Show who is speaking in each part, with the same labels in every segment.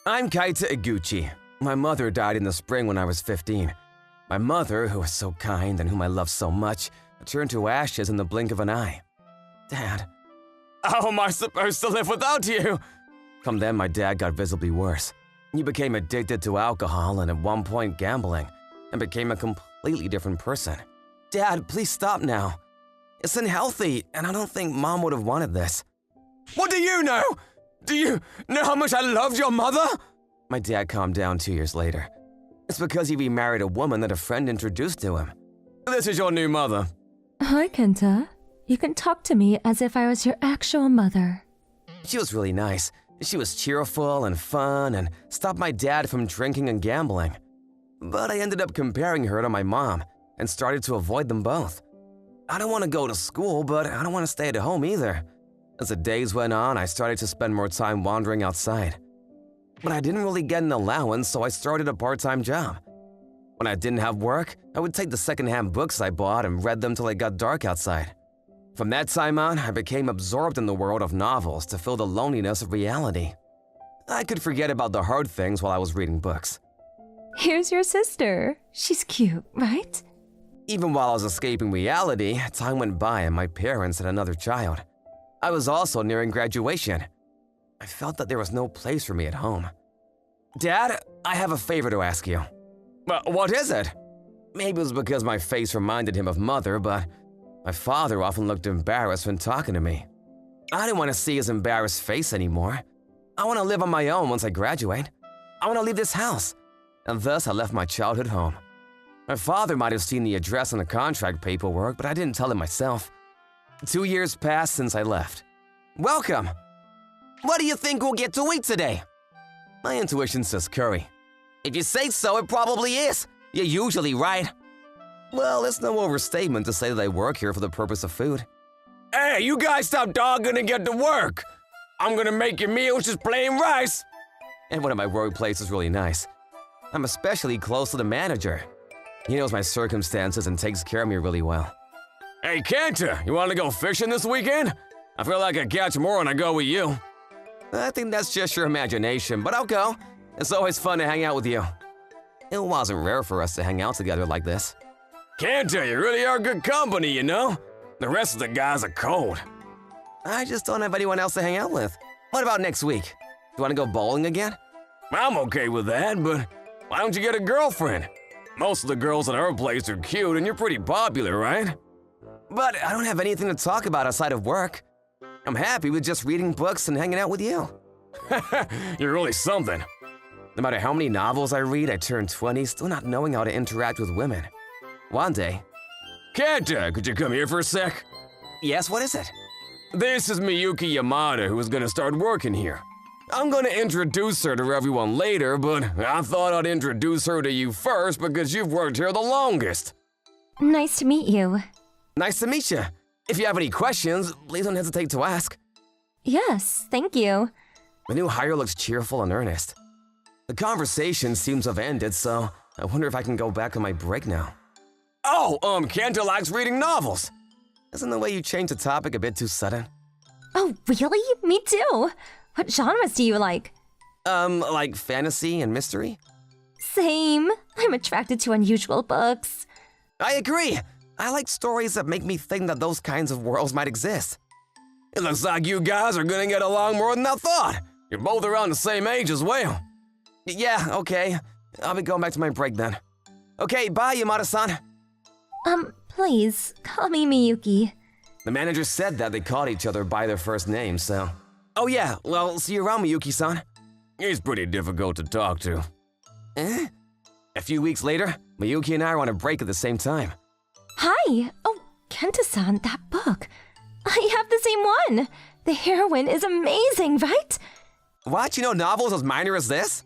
Speaker 1: I'm Kaita Iguchi. My mother died in the spring when I was 15. My mother, who was so kind and whom I loved so much, turned to ashes in the blink of an eye. Dad, how am I supposed to live without you? From then, my dad got visibly worse. He became addicted to alcohol and at one point gambling, and became a completely different person. Dad, please stop now. It's unhealthy, and I don't think Mom would have wanted this. What do you know? Do you know how much I loved your mother? My dad calmed down 2 years later. It's because he remarried a woman that a friend introduced to him. This is your new mother.
Speaker 2: Hi, Kenta. You can talk to me as if I was your actual mother.
Speaker 1: She was really nice. She was cheerful and fun and stopped my dad from drinking and gambling. But I ended up comparing her to my mom and started to avoid them both. I don't want to go to school, but I don't want to stay at home either. As the days went on, I started to spend more time wandering outside. But I didn't really get an allowance, so I started a part-time job. When I didn't have work, I would take the secondhand books I bought and read them till it got dark outside. From that time on, I became absorbed in the world of novels to fill the loneliness of reality. I could forget about the hard things while I was reading books.
Speaker 2: Here's your sister. She's cute, right?
Speaker 1: Even while I was escaping reality, time went by and my parents had another child. I was also nearing graduation. I felt that there was no place for me at home. Dad, I have a favor to ask you. What is it? Maybe it was because my face reminded him of Mother, but my father often looked embarrassed when talking to me. I didn't want to see his embarrassed face anymore. I want to live on my own once I graduate. I want to leave this house. And thus I left my childhood home. My father might have seen the address on the contract paperwork, but I didn't tell him myself. 2 years passed since I left. Welcome! What do you think we'll get to eat today? My intuition says curry. If you say so, it probably is. You're usually right. Well, it's no overstatement to say that I work here for the purpose of food. Hey, you guys stop dogging and get to work! I'm gonna make your meals just plain rice! And one of my workplaces is really nice. I'm especially close to the manager. He knows my circumstances and takes care of me really well. Hey, Kenta, you want to go fishing this weekend? I feel like I catch more when I go with you. I think that's just your imagination, but I'll go. It's always fun to hang out with you. It wasn't rare for us to hang out together like this. Kenta, you really are good company, you know? The rest of the guys are cold. I just don't have anyone else to hang out with. What about next week? You want to go bowling again? I'm okay with that, but why don't you get a girlfriend? Most of the girls at our place are cute and you're pretty popular, right? But I don't have anything to talk about outside of work. I'm happy with just reading books and hanging out with you. You're really something. No matter how many novels I read, I turn 20 still not knowing how to interact with women. One day... Kenta, could you come here for a sec? Yes, what is it? This is Miyuki Yamada, who is gonna start working here. I'm gonna introduce her to everyone later, but I thought I'd introduce her to you first because you've worked here the longest.
Speaker 2: Nice to meet you.
Speaker 1: Nice to meet you. If you have any questions, please don't hesitate to ask.
Speaker 2: Yes, thank you.
Speaker 1: The new hire looks cheerful and earnest. The conversation seems to have ended, so I wonder if I can go back on my break now. Oh, Kenta likes reading novels. Isn't the way you change the topic a bit too sudden?
Speaker 2: Oh, really? Me too. What genres do you like?
Speaker 1: Like fantasy and mystery?
Speaker 2: Same. I'm attracted to unusual books.
Speaker 1: I agree. I like stories that make me think that those kinds of worlds might exist. It looks like you guys are gonna get along more than I thought. You're both around the same age as well. Yeah, okay. I'll be going back to my break then. Okay, bye, Yamada-san.
Speaker 2: Please, call me Miyuki.
Speaker 1: The manager said that they called each other by their first names, so... Oh yeah, well, see you around, Miyuki-san. He's pretty difficult to talk to. Eh? A few weeks later, Miyuki and I were on a break at the same time.
Speaker 2: Hi! Oh, Kenta-san, that book. I have the same one. The heroine is amazing, right?
Speaker 1: What? You know novels as minor as this?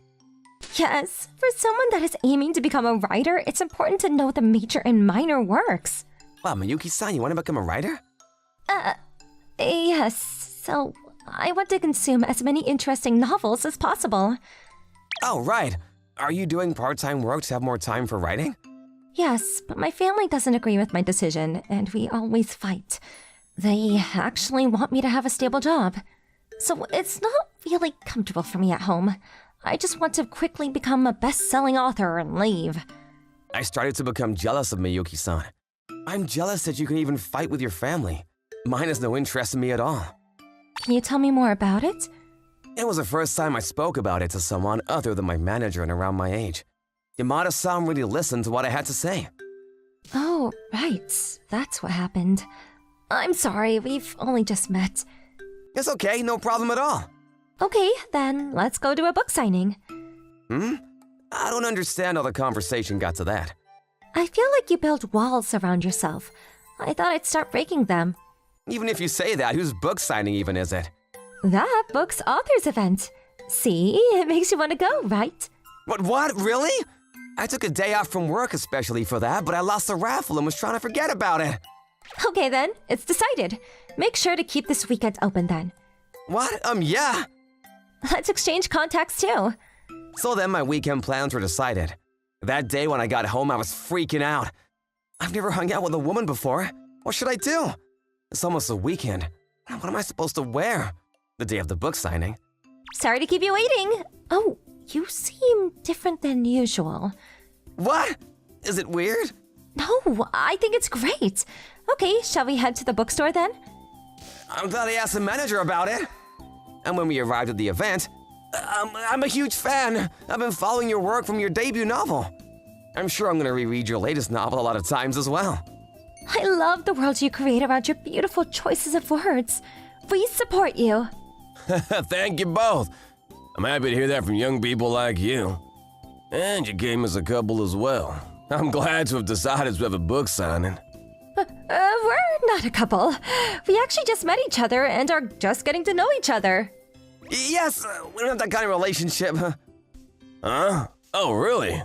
Speaker 2: Yes. For someone that is aiming to become a writer, it's important to know the major and minor works.
Speaker 1: Wow, Miyuki-san, you want to become a writer?
Speaker 2: Yes. So, I want to consume as many interesting novels as possible.
Speaker 1: Oh, right. Are you doing part-time work to have more time for writing?
Speaker 2: Yes, but my family doesn't agree with my decision, and we always fight. They actually want me to have a stable job. So it's not really comfortable for me at home. I just want to quickly become a best-selling author and leave.
Speaker 1: I started to become jealous of Miyuki-san. I'm jealous that you can even fight with your family. Mine has no interest in me at all.
Speaker 2: Can you tell me more about it?
Speaker 1: It was the first time I spoke about it to someone other than my manager and around my age. Yamada-san really listened to what I had to say.
Speaker 2: Oh, right. That's what happened. I'm sorry, we've only just met.
Speaker 1: It's okay, no problem at all.
Speaker 2: Okay, then let's go to a book signing.
Speaker 1: I don't understand how the conversation got to that.
Speaker 2: I feel like you build walls around yourself. I thought I'd start breaking them.
Speaker 1: Even if you say that, whose book signing even is it?
Speaker 2: That book's author's event. See, it makes you want to go, right?
Speaker 1: What? Really? I took a day off from work especially for that, but I lost the raffle and was trying to forget about it.
Speaker 2: Okay then, it's decided. Make sure to keep this weekend open then.
Speaker 1: What? Yeah.
Speaker 2: Let's exchange contacts too.
Speaker 1: So then my weekend plans were decided. That day when I got home, I was freaking out. I've never hung out with a woman before. What should I do? It's almost the weekend. What am I supposed to wear? The day of the book signing.
Speaker 2: Sorry to keep you waiting. Oh, you seem different than usual.
Speaker 1: What? Is it weird?
Speaker 2: No, I think it's great. Okay, shall we head to the bookstore then?
Speaker 1: I'm glad I asked the manager about it. And when we arrived at the event, I'm a huge fan. I've been following your work from your debut novel. I'm sure I'm going to reread your latest novel a lot of times as well.
Speaker 2: I love the world you create around your beautiful choices of words. We support you.
Speaker 3: Thank you both. I'm happy to hear that from young people like you. And you gave us a couple as well. I'm glad to have decided to have a book signing.
Speaker 2: We're not a couple. We actually just met each other and are just getting to know each other.
Speaker 1: Yes, we don't have that kind of relationship.
Speaker 3: Huh? Oh, really?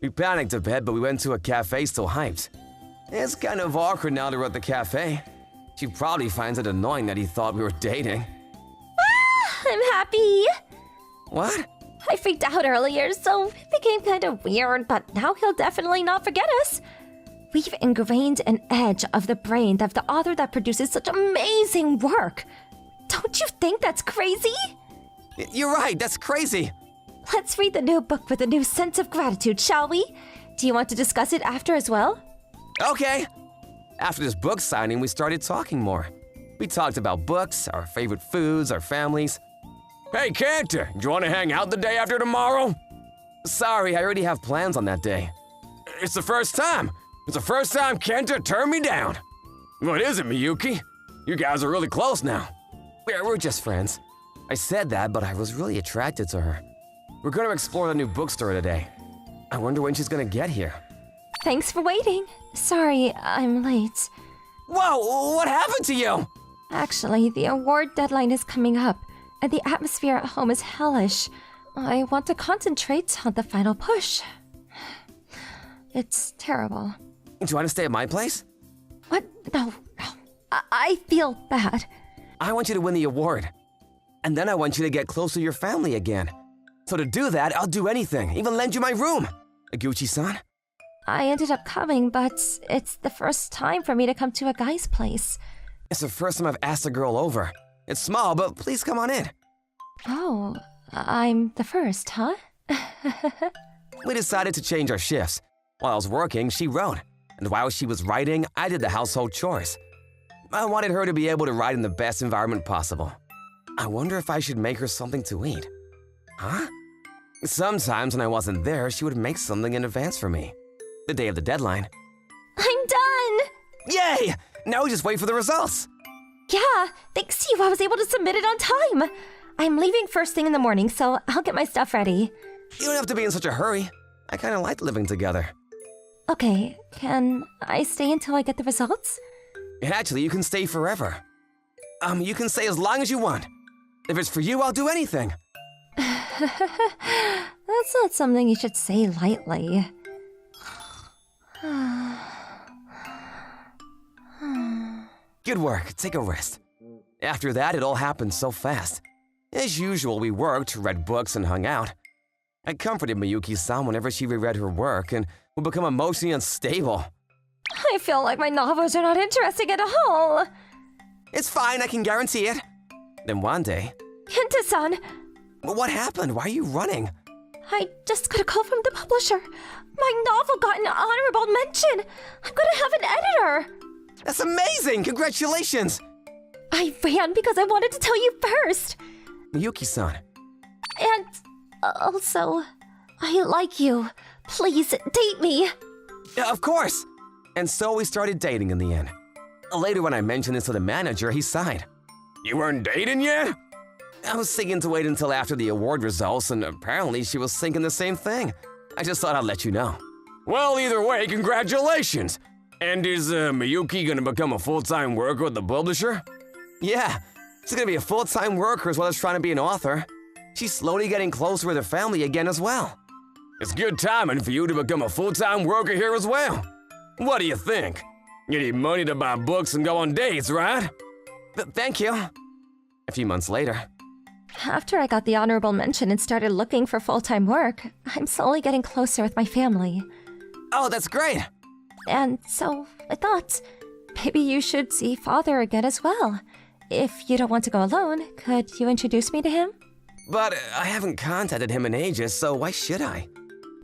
Speaker 1: We panicked a bit, but we went to a cafe still hyped. It's kind of awkward now that we're at the cafe. She probably finds it annoying that he thought we were dating.
Speaker 2: I'm happy.
Speaker 1: What?
Speaker 2: I freaked out earlier, so it became kind of weird, but now he'll definitely not forget us. We've ingrained an edge of the brain of the author that produces such amazing work. Don't you think that's crazy?
Speaker 1: You're right, that's crazy.
Speaker 2: Let's read the new book with a new sense of gratitude, shall we? Do you want to discuss it after as well?
Speaker 1: Okay. After this book signing, we started talking more. We talked about books, our favorite foods, our families.
Speaker 3: Hey, Cantor, do you want to hang out the day after tomorrow?
Speaker 1: Sorry, I already have plans on that day.
Speaker 3: It's the first time. It's the first time Cantor turned me down. What is it, Miyuki? You guys are really close now.
Speaker 1: We're just friends. I said that, but I was really attracted to her. We're going to explore the new bookstore today. I wonder when she's going to get here.
Speaker 2: Thanks for waiting. Sorry, I'm late.
Speaker 1: Whoa, what happened to you?
Speaker 2: Actually, the award deadline is coming up, and the atmosphere at home is hellish. I want to concentrate on the final push. It's terrible.
Speaker 1: Do you want to stay at my place?
Speaker 2: What? No. I feel bad.
Speaker 1: I want you to win the award. And then I want you to get close to your family again. So to do that, I'll do anything, even lend you my room. Aguchi-san?
Speaker 2: I ended up coming, but it's the first time for me to come to a guy's place.
Speaker 1: It's the first time I've asked a girl over. It's small, but please come on in.
Speaker 2: Oh, I'm the first, huh?
Speaker 1: We decided to change our shifts. While I was working, she wrote. And while she was writing, I did the household chores. I wanted her to be able to write in the best environment possible. I wonder if I should make her something to eat. Huh? Sometimes when I wasn't there, she would make something in advance for me. The day of the deadline.
Speaker 2: I'm done!
Speaker 1: Yay! Now we just wait for the results.
Speaker 2: Yeah, thanks to you, I was able to submit it on time. I'm leaving first thing in the morning, so I'll get my stuff ready.
Speaker 1: You don't have to be in such a hurry. I kind of like living together.
Speaker 2: Okay, can I stay until I get the results?
Speaker 1: Actually, you can stay forever. You can stay as long as you want. If it's for you, I'll do anything.
Speaker 2: That's not something you should say lightly.
Speaker 1: Good work. Take a rest. After that, it all happened so fast. As usual, we worked, read books, and hung out. I comforted Miyuki-san whenever she reread her work and would become emotionally unstable.
Speaker 2: I feel like my novels are not interesting at all.
Speaker 1: It's fine, I can guarantee it. Then one day...
Speaker 2: Kenta-san,
Speaker 1: What happened? Why are you running?
Speaker 2: I just got a call from the publisher. My novel got an honorable mention. I'm gonna have an editor.
Speaker 1: That's amazing! Congratulations!
Speaker 2: I ran because I wanted to tell you first.
Speaker 1: Miyuki-san.
Speaker 2: And also, I like you. Please date me.
Speaker 1: Of course! And so we started dating in the end. Later when I mentioned this to the manager, he sighed.
Speaker 3: You weren't dating yet?
Speaker 1: I was thinking to wait until after the award results, and apparently she was thinking the same thing. I just thought I'd let you know.
Speaker 3: Well, either way, congratulations. And is Miyuki gonna become a full-time worker with the publisher?
Speaker 1: Yeah, she's gonna be a full-time worker as well as trying to be an author. She's slowly getting closer with her family again as well.
Speaker 3: It's good timing for you to become a full-time worker here as well. What do you think? You need money to buy books and go on dates, right?
Speaker 1: Thank you. A few months later.
Speaker 2: After I got the honorable mention and started looking for full-time work, I'm slowly getting closer with my family.
Speaker 1: Oh, that's great.
Speaker 2: And so I thought, maybe you should see Father again as well. If you don't want to go alone, could you introduce me to him?
Speaker 1: But I haven't contacted him in ages, so why should I?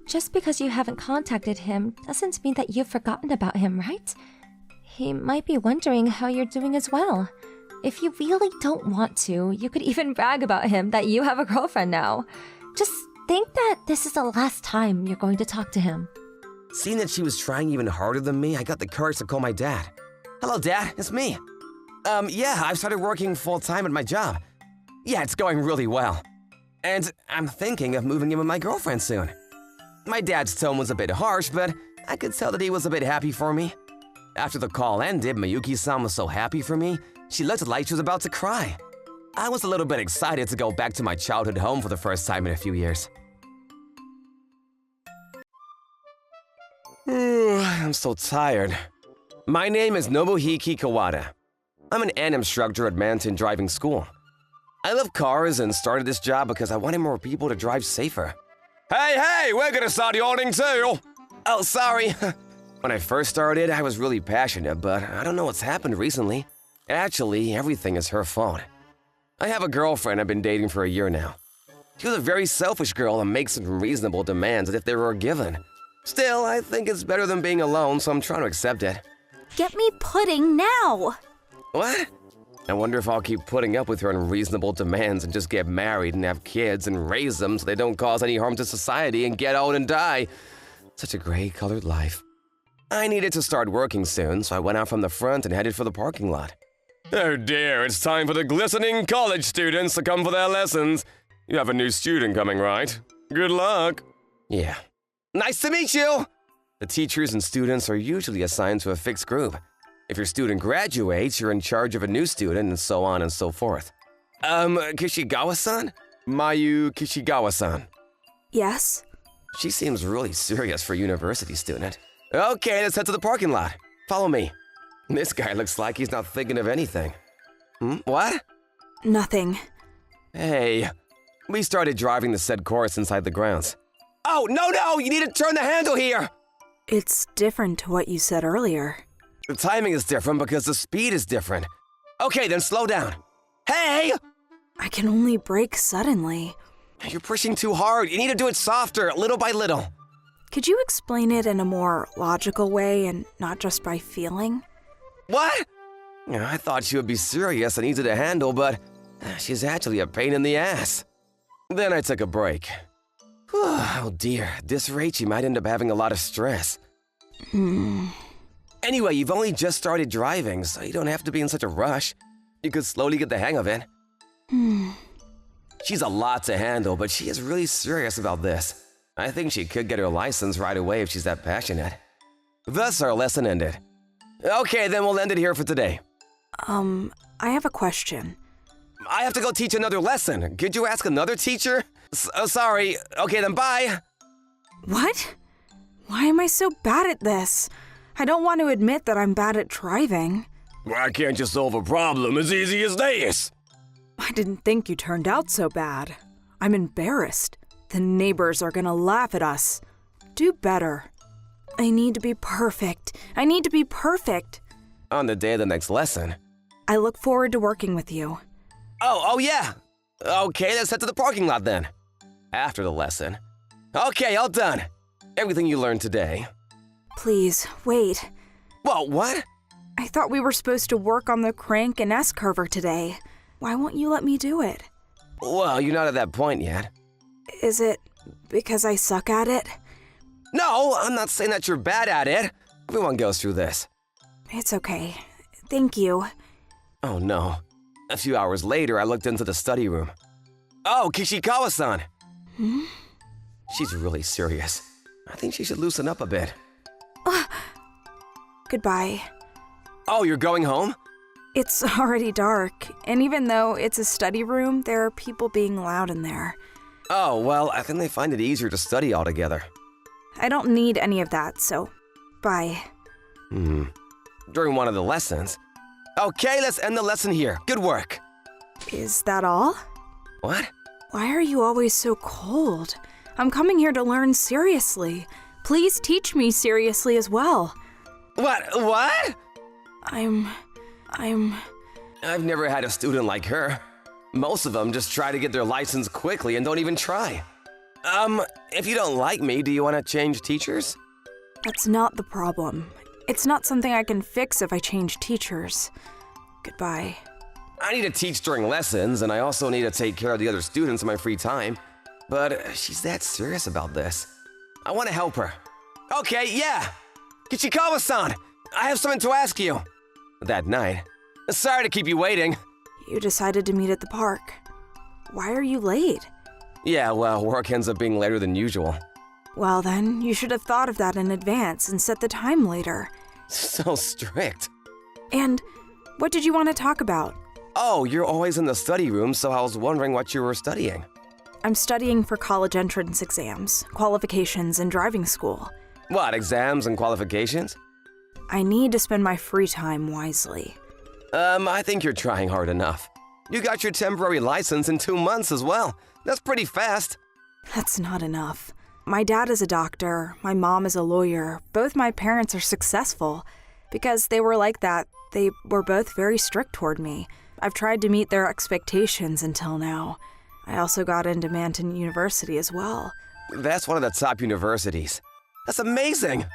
Speaker 2: Just because you haven't contacted him doesn't mean that you've forgotten about him, right? He might be wondering how you're doing as well. If you really don't want to, you could even brag about him that you have a girlfriend now. Just think that this is the last time you're going to talk to him.
Speaker 1: Seeing that she was trying even harder than me, I got the courage to call my dad. Hello, Dad, it's me. Yeah, I've started working full-time at my job. Yeah, it's going really well. And I'm thinking of moving in with my girlfriend soon. My dad's tone was a bit harsh, but I could tell that he was a bit happy for me. After the call ended, Miyuki-san was so happy for me, she looked like she was about to cry. I was a little bit excited to go back to my childhood home for the first time in a few years. I'm so tired. My name is Nobuhiki Kawata. I'm an instructor at Mountain Driving School. I love cars and started this job because I wanted more people to drive safer.
Speaker 3: Hey, we're gonna start yawning too.
Speaker 1: Oh, sorry. When I first started, I was really passionate, but I don't know what's happened recently. Actually, everything is her fault. I have a girlfriend I've been dating for a year now. She was a very selfish girl and makes unreasonable demands as if they were a given. Still, I think it's better than being alone, so I'm trying to accept it.
Speaker 4: Get me pudding now!
Speaker 1: What? I wonder if I'll keep putting up with her unreasonable demands and just get married and have kids and raise them so they don't cause any harm to society and get old and die. Such a gray-colored life. I needed to start working soon, so I went out from the front and headed for the parking lot.
Speaker 3: Oh dear, it's time for the glistening college students to come for their lessons. You have a new student coming, right? Good luck.
Speaker 1: Yeah. Nice to meet you! The teachers and students are usually assigned to a fixed group. If your student graduates, you're in charge of a new student and so on and so forth. Kishigawa-san? Mayu Kishigawa-san.
Speaker 4: Yes?
Speaker 1: She seems really serious for a university student. Okay, let's head to the parking lot. Follow me. This guy looks like he's not thinking of anything. What?
Speaker 4: Nothing.
Speaker 1: Hey, we started driving the said course inside the grounds. Oh, no, you need to turn the handle here!
Speaker 4: It's different to what you said earlier.
Speaker 1: The timing is different because the speed is different. Okay, then slow down. Hey!
Speaker 4: I can only brake suddenly.
Speaker 1: You're pushing too hard. You need to do it softer, little by little.
Speaker 4: Could you explain it in a more logical way and not just by feeling?
Speaker 1: What? I thought she would be serious and easy to handle, but she's actually a pain in the ass. Then I took a break. Oh dear, at this rate she might end up having a lot of stress. Anyway, you've only just started driving, so you don't have to be in such a rush. You could slowly get the hang of it. She's a lot to handle, but she is really serious about this. I think she could get her license right away if she's that passionate. Thus, our lesson ended. Okay, then we'll end it here for today.
Speaker 4: I have a question.
Speaker 1: I have to go teach another lesson. Could you ask another teacher? Sorry. Okay, then bye.
Speaker 4: What? Why am I so bad at this? I don't want to admit that I'm bad at driving.
Speaker 3: Why can't you solve a problem as easy as this?
Speaker 4: I didn't think you turned out so bad. I'm embarrassed. The neighbors are gonna laugh at us. Do better. I need to be perfect. I need to be perfect.
Speaker 1: On the day of the next lesson.
Speaker 4: I look forward to working with you.
Speaker 1: Oh yeah. Okay, let's head to the parking lot then. After the lesson. Okay, all done. Everything you learned today.
Speaker 4: Please, wait.
Speaker 1: Whoa, what?
Speaker 4: I thought we were supposed to work on the crank and S-curver today. Why won't you let me do it?
Speaker 1: Well, you're not at that point yet.
Speaker 4: Is it because I suck at it?
Speaker 1: No, I'm not saying that you're bad at it. Everyone goes through this.
Speaker 4: It's okay. Thank you.
Speaker 1: Oh no. A few hours later, I looked into the study room. Oh, Kishikawa-san.
Speaker 4: Hmm?
Speaker 1: She's really serious. I think she should loosen up a bit.
Speaker 4: Goodbye.
Speaker 1: Oh, you're going home?
Speaker 4: It's already dark, and even though it's a study room, there are people being loud in there.
Speaker 1: Oh, well, I think they find it easier to study all together.
Speaker 4: I don't need any of that, so bye.
Speaker 1: During one of the lessons. Okay, let's end the lesson here. Good work.
Speaker 4: Is that all?
Speaker 1: What?
Speaker 4: Why are you always so cold? I'm coming here to learn seriously. Please teach me seriously as well.
Speaker 1: What? I've never had a student like her. Most of them just try to get their license quickly and don't even try. If you don't like me, do you want to change teachers?
Speaker 4: That's not the problem. It's not something I can fix if I change teachers. Goodbye.
Speaker 1: I need to teach during lessons, and I also need to take care of the other students in my free time. But she's that serious about this. I want to help her. Okay, yeah! Kichikawa-san, I have something to ask you. That night. Sorry to keep you waiting.
Speaker 4: You decided to meet at the park. Why are you late?
Speaker 1: Yeah, well, work ends up being later than usual.
Speaker 4: Well then, you should have thought of that in advance and set the time later.
Speaker 1: So strict.
Speaker 4: And what did you want to talk about?
Speaker 1: Oh, you're always in the study room, so I was wondering what you were studying.
Speaker 4: I'm studying for college entrance exams, qualifications, and driving school.
Speaker 1: What, exams and qualifications?
Speaker 4: I need to spend my free time wisely.
Speaker 1: I think you're trying hard enough. You got your temporary license in 2 months as well. That's pretty fast.
Speaker 4: That's not enough. My dad is a doctor, my mom is a lawyer. Both my parents are successful. Because they were like that, they were both very strict toward me. I've tried to meet their expectations until now. I also got into Manton University as well.
Speaker 1: That's one of the top universities. That's amazing!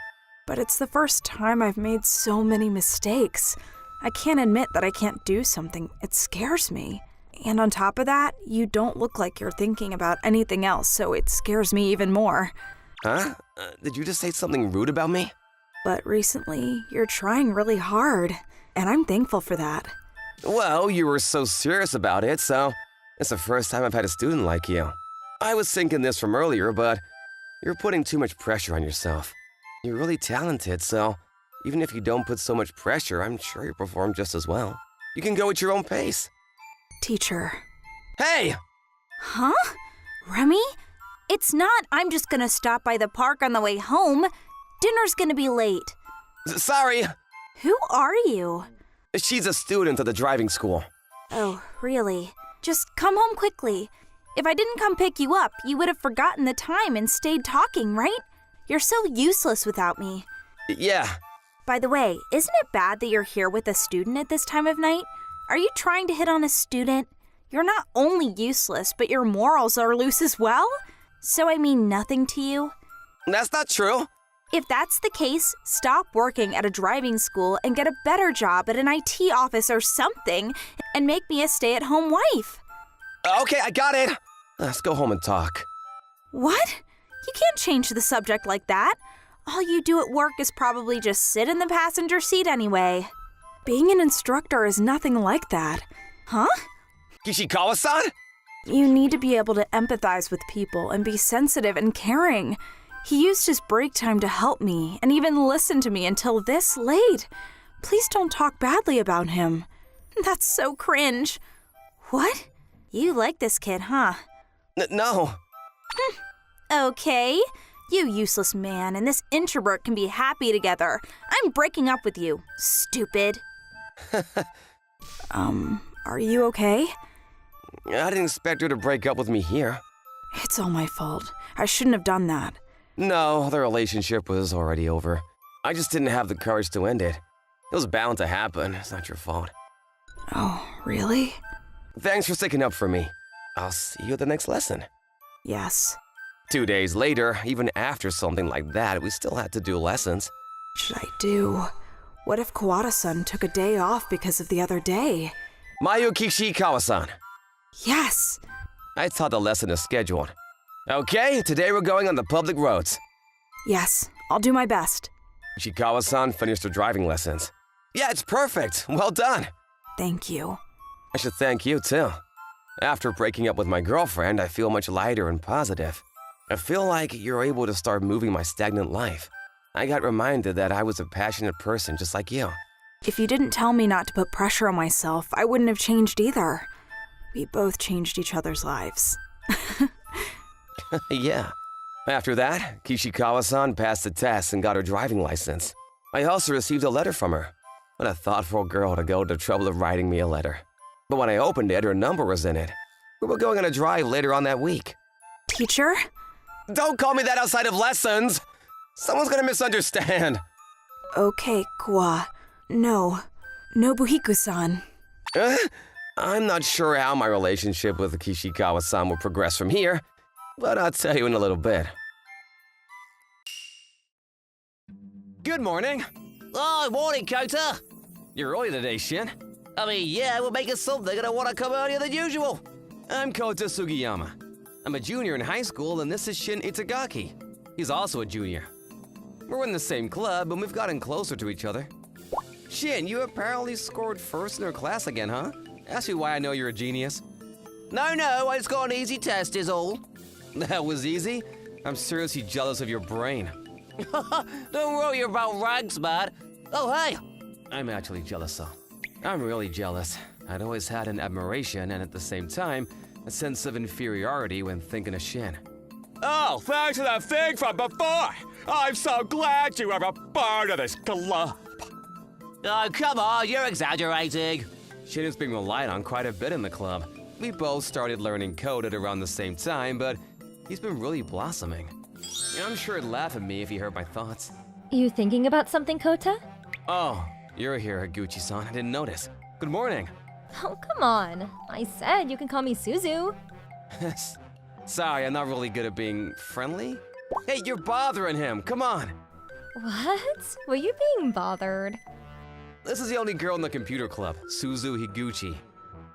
Speaker 4: But it's the first time I've made so many mistakes. I can't admit that I can't do something. It scares me. And on top of that, you don't look like you're thinking about anything else, so it scares me even more.
Speaker 1: Huh? Did you just say something rude about me?
Speaker 4: But recently, you're trying really hard, and I'm thankful for that.
Speaker 1: Well, you were so serious about it, so it's the first time I've had a student like you. I was thinking this from earlier, but you're putting too much pressure on yourself. You're really talented, so even if you don't put so much pressure, I'm sure you perform just as well. You can go at your own pace.
Speaker 4: Teacher.
Speaker 1: Hey!
Speaker 5: Huh? Remy? It's not I'm just gonna stop by the park on the way home. Dinner's gonna be late.
Speaker 1: Sorry.
Speaker 5: Who are you?
Speaker 1: She's a student at the driving school.
Speaker 5: Oh, really? Just come home quickly. If I didn't come pick you up, you would have forgotten the time and stayed talking, right? You're so useless without me.
Speaker 1: Yeah.
Speaker 5: By the way, isn't it bad that you're here with a student at this time of night? Are you trying to hit on a student? You're not only useless, but your morals are loose as well? So I mean nothing to you?
Speaker 1: That's not true.
Speaker 5: If that's the case, stop working at a driving school and get a better job at an IT office or something and make me a stay-at-home wife.
Speaker 1: Okay, I got it. Let's go home and talk.
Speaker 5: What? You can't change the subject like that. All you do at work is probably just sit in the passenger seat anyway.
Speaker 4: Being an instructor is nothing like that.
Speaker 5: Huh?
Speaker 1: Kishikawa-san?
Speaker 4: You need to be able to empathize with people and be sensitive and caring. He used his break time to help me and even listen to me until this late. Please don't talk badly about him.
Speaker 5: That's so cringe. What? You like this kid, huh?
Speaker 1: No.
Speaker 5: Okay. You useless man and this introvert can be happy together. I'm breaking up with you, stupid.
Speaker 4: Are you okay?
Speaker 1: I didn't expect her to break up with me here.
Speaker 4: It's all my fault. I shouldn't have done that.
Speaker 1: No, the relationship was already over. I just didn't have the courage to end it. It was bound to happen. It's not your fault.
Speaker 4: Oh, really?
Speaker 1: Thanks for sticking up for me. I'll see you at the next lesson.
Speaker 4: Yes.
Speaker 1: 2 days later, even after something like that, we still had to do lessons.
Speaker 4: What should I do? What if Kawata-san took a day off because of the other day?
Speaker 1: Mayukishi Kawasan.
Speaker 4: Yes!
Speaker 1: I thought the lesson is scheduled. Okay, today we're going on the public roads.
Speaker 4: Yes, I'll do my best.
Speaker 1: Ishikawa-san finished her driving lessons. Yeah, it's perfect. Well done.
Speaker 4: Thank you.
Speaker 1: I should thank you, too. After breaking up with my girlfriend, I feel much lighter and positive. I feel like you're able to start moving my stagnant life. I got reminded that I was a passionate person just like you.
Speaker 4: If you didn't tell me not to put pressure on myself, I wouldn't have changed either. We both changed each other's lives.
Speaker 1: Yeah. After that, Kishikawa-san passed the test and got her driving license. I also received a letter from her. What a thoughtful girl to go to the trouble of writing me a letter. But when I opened it, her number was in it. We were going on a drive later on that week.
Speaker 4: Teacher?
Speaker 1: Don't call me that outside of lessons! Someone's gonna misunderstand.
Speaker 4: Okay, Kwa. No. Nobuhiku-san.
Speaker 1: I'm not sure how my relationship with Kishikawa-san will progress from here, but I'll tell you in a little bit. Good morning.
Speaker 6: Oh, morning, Kota.
Speaker 1: You're early today, Shin.
Speaker 6: I mean, yeah, we're making something and I want to come earlier than usual.
Speaker 1: I'm Kota Sugiyama. I'm a junior in high school, and this is Shin Itagaki. He's also a junior. We're in the same club, and we've gotten closer to each other. Shin, you apparently scored first in our class again, huh? Ask me why I know you're a genius.
Speaker 6: No, I just got an easy test is all.
Speaker 1: That was easy? I'm seriously jealous of your brain.
Speaker 6: Don't worry about ranks, man. Oh, hey.
Speaker 1: I'm actually jealous, though. I'm really jealous. I'd always had an admiration and at the same time, a sense of inferiority when thinking of Shin.
Speaker 3: Oh, thanks for that thing from before. I'm so glad you are a part of this club.
Speaker 6: Oh, come on, you're exaggerating.
Speaker 1: Shin is being relied on quite a bit in the club. We both started learning code at around the same time, but he's been really blossoming. I'm sure he'd laugh at me if he heard my thoughts.
Speaker 2: You thinking about something, Kota?
Speaker 1: Oh, you're here, Higuchi-san. I didn't notice. Good morning.
Speaker 2: Oh, come on. I said you can call me Suzu.
Speaker 1: Sorry, I'm not really good at being friendly. Hey, you're bothering him. Come on.
Speaker 2: What? Were you being bothered?
Speaker 1: This is the only girl in the computer club, Suzu Higuchi.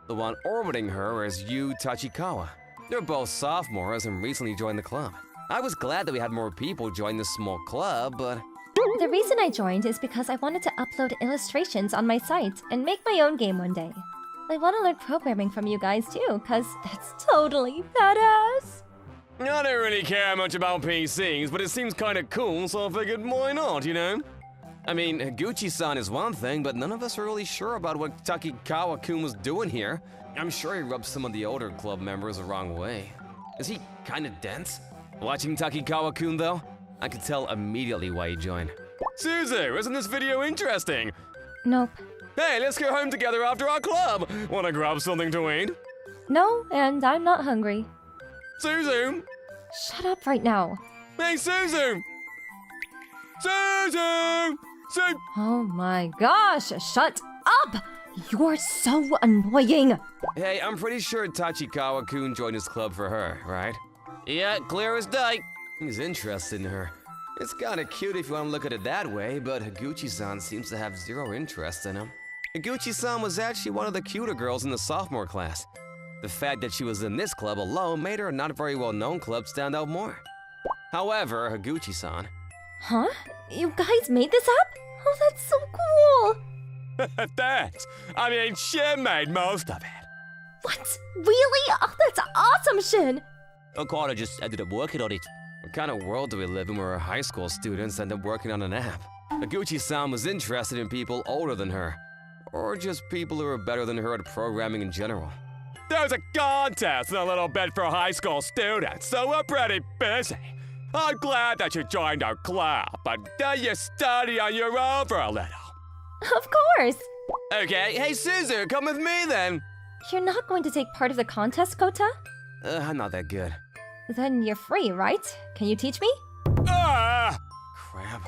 Speaker 1: The one orbiting her is Yu Tachikawa. They're both sophomores and recently joined the club. I was glad that we had more people join this small club, but...
Speaker 2: The reason I joined is because I wanted to upload illustrations on my site and make my own game one day. I want to learn programming from you guys too, cause that's totally badass.
Speaker 3: I don't really care much about PCs, but it seems kinda cool, so I figured why not, you know?
Speaker 1: I mean, Higuchi-san is one thing, but none of us are really sure about what Takikawa-kun was doing here. I'm sure he rubbed some of the older club members the wrong way. Is he kinda dense? Watching Takikawa-kun, though, I could tell immediately why he joined.
Speaker 3: Suzu, isn't this video interesting?
Speaker 2: Nope.
Speaker 3: Hey, let's go home together after our club. Wanna grab something to eat?
Speaker 2: No, and I'm not hungry.
Speaker 3: Suzu!
Speaker 2: Shut up right now.
Speaker 3: Hey, Suzu! Suzu!
Speaker 2: Oh my gosh, shut up! You're so annoying.
Speaker 1: Hey, I'm pretty sure Tachikawa-kun joined his club for her, right?
Speaker 6: Yeah, clear as day.
Speaker 1: He's interested in her. It's kinda cute if you want to look at it that way, but Higuchi-san seems to have zero interest in him. Higuchi-san was actually one of the cuter girls in the sophomore class. The fact that she was in this club alone made her a not very well-known club stand out more. However, Higuchi-san...
Speaker 2: Huh? You guys made this up? Oh, that's so cool.
Speaker 3: Thanks. I mean, Shin made most of it.
Speaker 2: What? Really? Oh, that's awesome, Shin.
Speaker 6: I kinda just ended up working on it.
Speaker 1: What kind of world do we live in where our high school students end up working on an app? Higuchi-san was interested in people older than her, or just people who are better than her at programming in general.
Speaker 3: There's a contest in a little bit for high school students, so we're pretty busy. I'm glad that you joined our club, but then you study on your own for a little.
Speaker 2: Of course.
Speaker 1: Okay, hey Suzu, come with me then.
Speaker 2: You're not going to take part of the contest, Kota?
Speaker 1: I'm not that good.
Speaker 2: Then you're free, right? Can you teach me?
Speaker 3: Ah!
Speaker 1: Crap.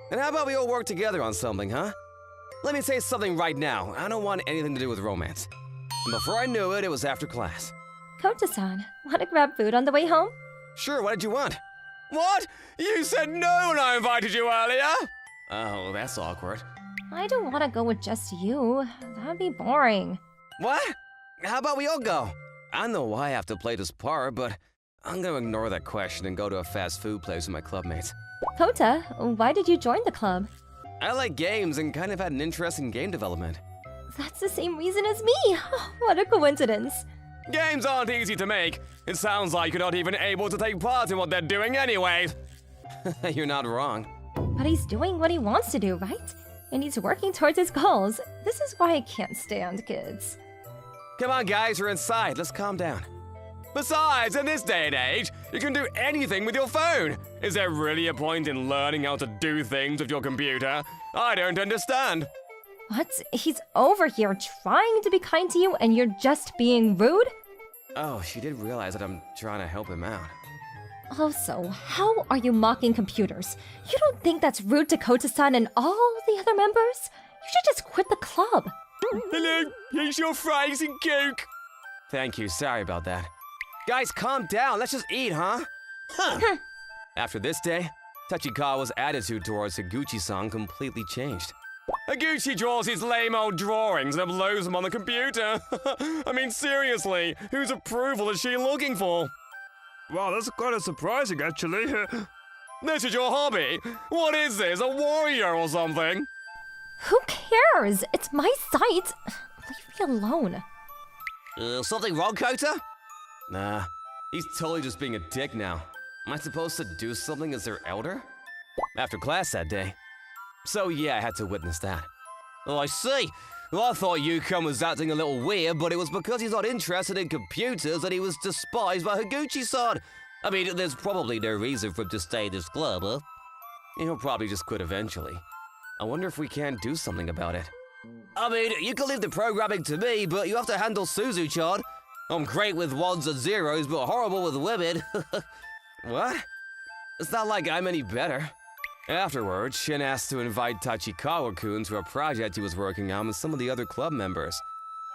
Speaker 1: And how about we all work together on something, huh? Let me say something right now. I don't want anything to do with romance. And before I knew it, it was after class.
Speaker 2: Kota-san, wanna grab food on the way home?
Speaker 1: Sure, what did you want?
Speaker 3: What? You said no when I invited you earlier?
Speaker 1: Oh, that's awkward.
Speaker 2: I don't wanna go with just you. That'd be boring.
Speaker 1: What? How about we all go? I know why I have to play this part, but I'm gonna ignore that question and go to a fast food place with my clubmates.
Speaker 2: Kota, why did you join the club?
Speaker 1: I like games and kind of had an interest in game development.
Speaker 2: That's the same reason as me. What a coincidence.
Speaker 3: Games aren't easy to make. It sounds like you're not even able to take part in what they're doing anyway.
Speaker 1: You're not wrong.
Speaker 2: But he's doing what he wants to do, right? And he's working towards his goals. This is why I can't stand kids.
Speaker 1: Come on, guys, we're inside. Let's calm down.
Speaker 3: Besides, in this day and age, you can do anything with your phone. Is there really a point in learning how to do things with your computer? I don't understand.
Speaker 2: What? He's over here trying to be kind to you and you're just being rude?
Speaker 1: Oh, she did realize that I'm trying to help him out.
Speaker 2: Also, how are you mocking computers? You don't think that's rude to Kota-san and all the other members? You should just quit the club.
Speaker 3: Hello, here's your fries and coke.
Speaker 1: Thank you, sorry about that. Guys, calm down, let's just eat, huh? Huh. After this day, Tachikawa's attitude towards Higuchi-san completely changed.
Speaker 3: Higuchi draws his lame old drawings and uploads them on the computer. I mean, seriously, whose approval is she looking for?
Speaker 7: Wow, that's kind of surprising, actually.
Speaker 3: This is your hobby? What is this, a warrior or something?
Speaker 2: Who cares? It's my site. Leave me alone.
Speaker 6: Something wrong, Kota?
Speaker 1: Nah, he's totally just being a dick now. Am I supposed to do something as their elder? After class that day. So yeah, I had to witness that.
Speaker 6: Oh, I see. Well, I thought Yukon was acting a little weird, but it was because he's not interested in computers that he was despised by Higuchi-san. I mean, there's probably no reason for him to stay in this club, huh?
Speaker 1: He'll probably just quit eventually. I wonder if we can't do something about it.
Speaker 6: I mean, you can leave the programming to me, but you have to handle Suzu-chan. I'm great with ones and zeros, but horrible with women.
Speaker 1: What? It's not like I'm any better. Afterwards, Shin asked to invite Tachikawa-kun to a project he was working on with some of the other club members.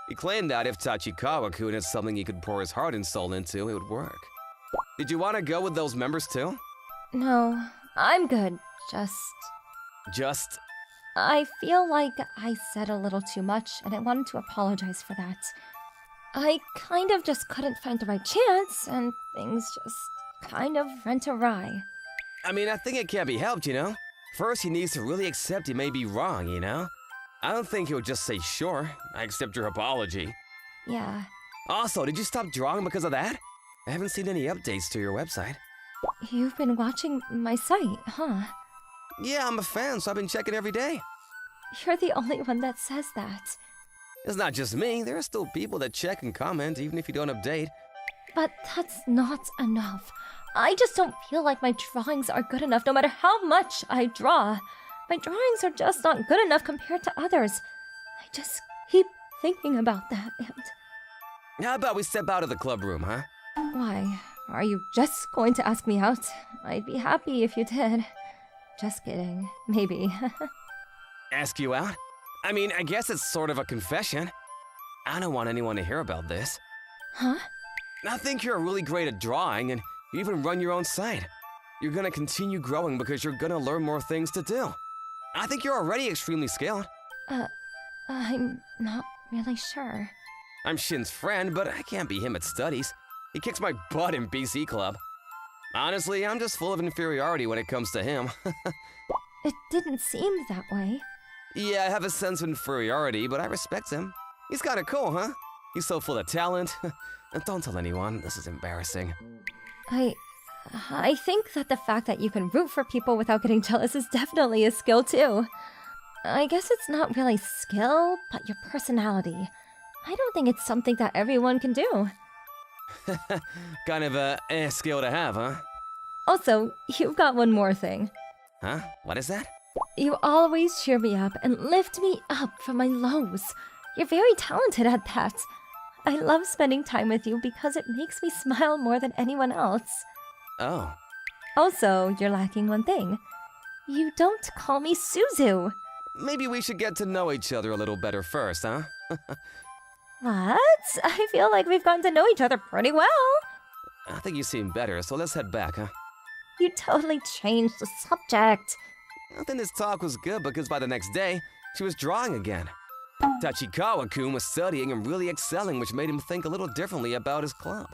Speaker 1: He claimed that if Tachikawa-kun had something he could pour his heart and soul into, it would work. Did you want to go with those members too?
Speaker 2: No, I'm good.
Speaker 1: Just?
Speaker 2: I feel like I said a little too much and I wanted to apologize for that. I kind of just couldn't find the right chance and things just kind of went awry.
Speaker 1: I mean, I think it can't be helped, you know? First, he needs to really accept he may be wrong, you know? I don't think he'll just say, sure, I accept your apology.
Speaker 2: Yeah.
Speaker 1: Also, did you stop drawing because of that? I haven't seen any updates to your website.
Speaker 2: You've been watching my site, huh?
Speaker 1: Yeah, I'm a fan, so I've been checking every day.
Speaker 2: You're the only one that says that.
Speaker 1: It's not just me, there are still people that check and comment even if you don't update.
Speaker 2: But that's not enough. I just don't feel like my drawings are good enough no matter how much I draw. My drawings are just not good enough compared to others. I just keep thinking about that and...
Speaker 1: How about we step out of the club room, huh?
Speaker 2: Why? Are you just going to ask me out? I'd be happy if you did. Just kidding. Maybe.
Speaker 1: Ask you out? I mean, I guess it's sort of a confession. I don't want anyone to hear about this.
Speaker 2: Huh?
Speaker 1: I think you're really great at drawing, and you even run your own site. You're gonna continue growing because you're gonna learn more things to do. I think you're already extremely skilled.
Speaker 2: I'm not really sure.
Speaker 1: I'm Shin's friend, but I can't be him at studies. He kicks my butt in BC Club. Honestly, I'm just full of inferiority when it comes to him.
Speaker 2: It didn't seem that way.
Speaker 1: Yeah, I have a sense of inferiority, but I respect him. He's kinda cool, huh? He's so full of talent. Don't tell anyone, this is embarrassing.
Speaker 2: I think that the fact that you can root for people without getting jealous is definitely a skill too. I guess it's not really skill, but your personality. I don't think it's something that everyone can do.
Speaker 1: Kind of a skill to have, huh?
Speaker 2: Also, you've got one more thing.
Speaker 1: Huh? What is that?
Speaker 2: You always cheer me up and lift me up from my lows. You're very talented at that. I love spending time with you because it makes me smile more than anyone else.
Speaker 1: Oh.
Speaker 2: Also, you're lacking one thing. You don't call me Suzu.
Speaker 1: Maybe we should get to know each other a little better first, huh?
Speaker 2: What? I feel like we've gotten to know each other pretty well.
Speaker 1: I think you seem better, so let's head back, huh?
Speaker 2: You totally changed the subject.
Speaker 1: I think this talk was good because by the next day, she was drawing again. Tachikawa-kun was studying and really excelling, which made him think a little differently about his club.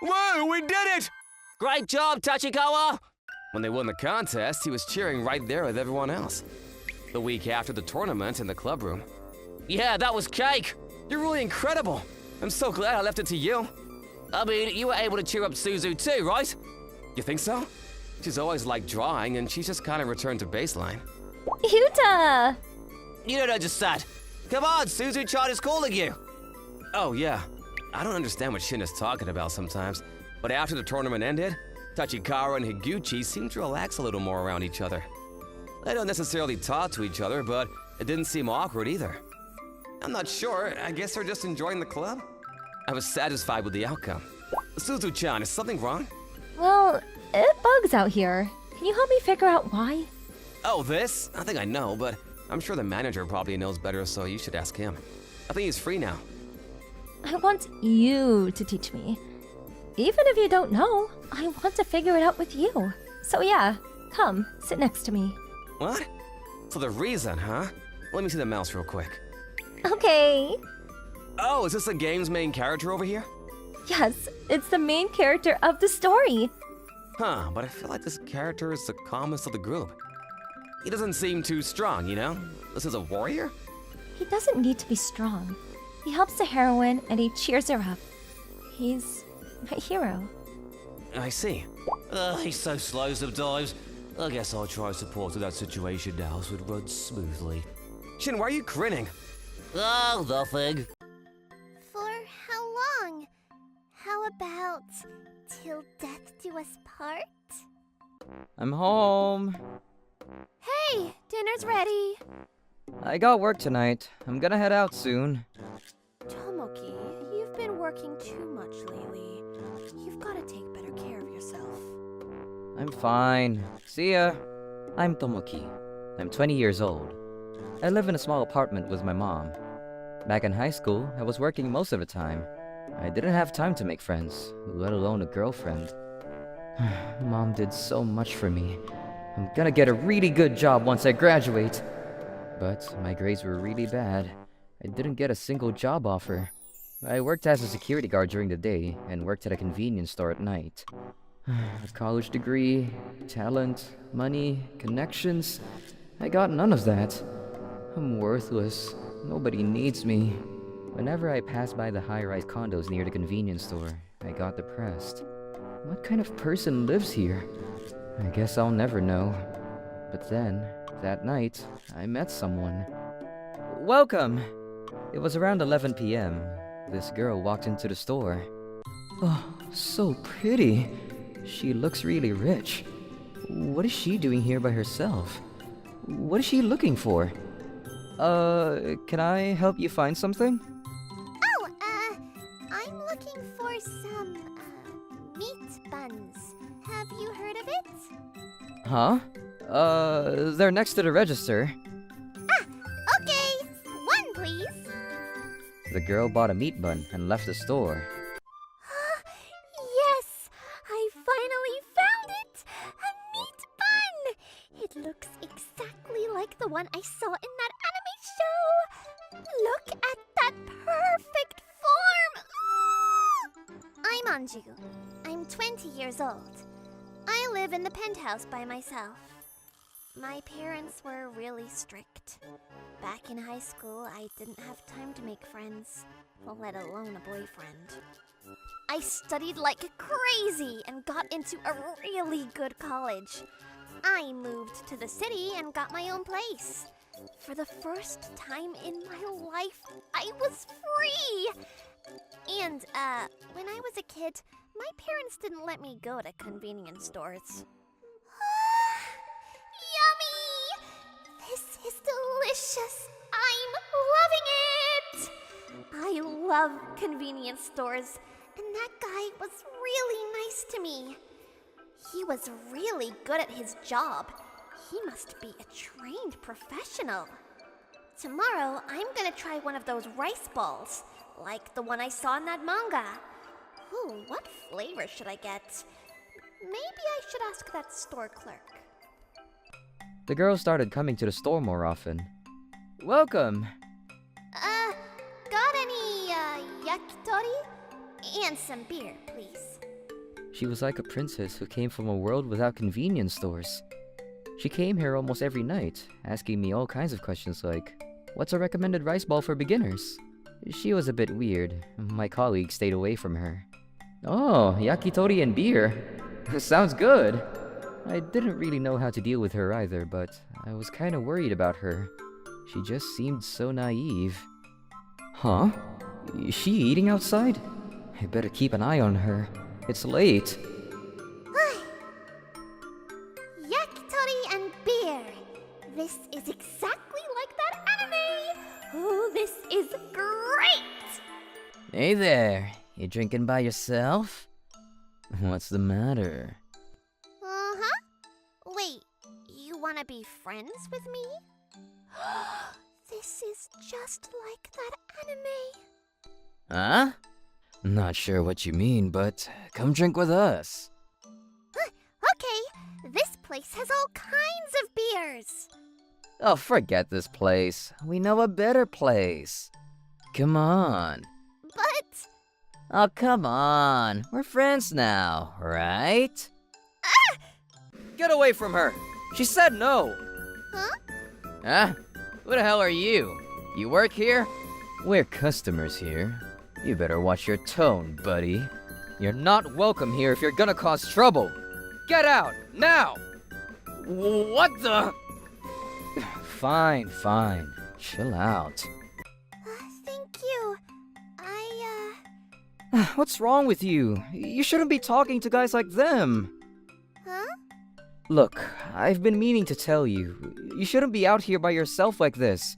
Speaker 3: Whoa, we did it!
Speaker 6: Great job, Tachikawa!
Speaker 1: When they won the contest, he was cheering right there with everyone else. The week after the tournament in the club room.
Speaker 6: Yeah, that was cake!
Speaker 1: You're really incredible. I'm so glad I left it to you.
Speaker 6: I mean, you were able to cheer up Suzu too, right?
Speaker 1: You think so? She's always liked drawing, and she's just kind of returned to baseline.
Speaker 2: Yuta!
Speaker 6: You don't understand. Come on, Suzu-chan is calling you.
Speaker 1: Oh, yeah. I don't understand what Shin is talking about sometimes, but after the tournament ended, Tachikawa and Higuchi seemed to relax a little more around each other. They don't necessarily talk to each other, but it didn't seem awkward either. I'm not sure. I guess they're just enjoying the club. I was satisfied with the outcome. Suzu-chan, is something wrong?
Speaker 2: Well, it bugs out here. Can you help me figure out why?
Speaker 1: Oh, this? I think I know, but I'm sure the manager probably knows better, so you should ask him. I think he's free now.
Speaker 2: I want you to teach me. Even if you don't know, I want to figure it out with you. So yeah, come, sit next to me.
Speaker 1: What? So the reason, huh? Let me see the mouse real quick.
Speaker 2: Okay.
Speaker 1: Oh, is this the game's main character over here?
Speaker 2: Yes, it's the main character of the story.
Speaker 1: Huh, but I feel like this character is the calmest of the group. He doesn't seem too strong, you know? This is a warrior?
Speaker 2: He doesn't need to be strong. He helps the heroine and he cheers her up. He's my hero.
Speaker 1: I see.
Speaker 6: He's so slow sometimes. I guess I'll try support in that situation now so it runs smoothly.
Speaker 1: Shin, why are you grinning?
Speaker 6: Oh, nothing.
Speaker 8: For how long? How about till death do us part?
Speaker 9: I'm home.
Speaker 8: Hey, dinner's ready.
Speaker 9: I got work tonight. I'm gonna head out soon.
Speaker 8: Tomoki, you've been working too much lately. You've got to take better care of yourself.
Speaker 9: I'm fine. See ya. I'm Tomoki. I'm 20 years old. I live in a small apartment with my mom. Back in high school, I was working most of the time. I didn't have time to make friends, let alone a girlfriend. Mom did so much for me. I'm gonna get a really good job once I graduate. But my grades were really bad. I didn't get a single job offer. I worked as a security guard during the day and worked at a convenience store at night. A college degree, talent, money, connections. I got none of that. I'm worthless. Nobody needs me. Whenever I passed by the high-rise condos near the convenience store, I got depressed. What kind of person lives here? I guess I'll never know. But then, that night, I met someone. Welcome! It was around 11 p.m. This girl walked into the store. Oh, so pretty. She looks really rich. What is she doing here by herself? What is she looking for? Can I help you find something?
Speaker 8: Oh, I'm looking for some, meat buns. Have you heard of it?
Speaker 9: Huh? They're next to the register.
Speaker 8: Ah, okay. One, please.
Speaker 9: The girl bought a meat bun and left the store.
Speaker 8: Yes, I finally found it! A meat bun! It looks exactly like the one I saw in that anime show! Look at that perfect form! I'm Anju. I'm 20 years old. I live in the penthouse by myself. My parents were really strict. Back in high school, I didn't have time to make friends, let alone a boyfriend. I studied like crazy and got into a really good college. I moved to the city and got my own place. For the first time in my life, I was free! And, when I was a kid, my parents didn't let me go to convenience stores. Yummy! This is delicious! I'm loving it! I love convenience stores, and that guy was really nice to me. He was really good at his job. He must be a trained professional. Tomorrow, I'm gonna try one of those rice balls. like the one I saw in that manga. Ooh, what flavor should I get? Maybe I should ask that store clerk.
Speaker 9: The girl started coming to the store more often. Welcome!
Speaker 8: Got any, yakitori? And some beer, please.
Speaker 9: She was like a princess who came from a world without convenience stores. She came here almost every night, asking me all kinds of questions like, what's a recommended rice ball for beginners? She was a bit weird. My colleague stayed away from her. Oh, yakitori and beer. Sounds good. I didn't really know how to deal with her either, but I was kind of worried about her. She just seemed so naive. Huh? Is she eating outside? I better keep an eye on her. It's late.
Speaker 8: Yakitori and beer. This is exactly like that anime. Oh, this is great.
Speaker 9: Hey there. You drinking by yourself? What's the matter?
Speaker 8: Uh-huh. Wait, you wanna be friends with me? This is just like that anime.
Speaker 9: Huh? Not sure what you mean, but come drink with us.
Speaker 8: Okay, this place has all kinds of beers.
Speaker 9: Oh, forget this place. We know a better place. Come on.
Speaker 8: But...
Speaker 9: Oh, come on. We're friends now, right? Get away from her. She said no.
Speaker 8: Huh?
Speaker 9: Huh? Who the hell are you? You work here? We're customers here. You better watch your tone, buddy. You're not welcome here if you're gonna cause trouble. Get out, now! What the? Fine. Chill out.
Speaker 8: Thank you.
Speaker 9: What's wrong with you? You shouldn't be talking to guys like them.
Speaker 8: Huh?
Speaker 9: Look, I've been meaning to tell you. You shouldn't be out here by yourself like this.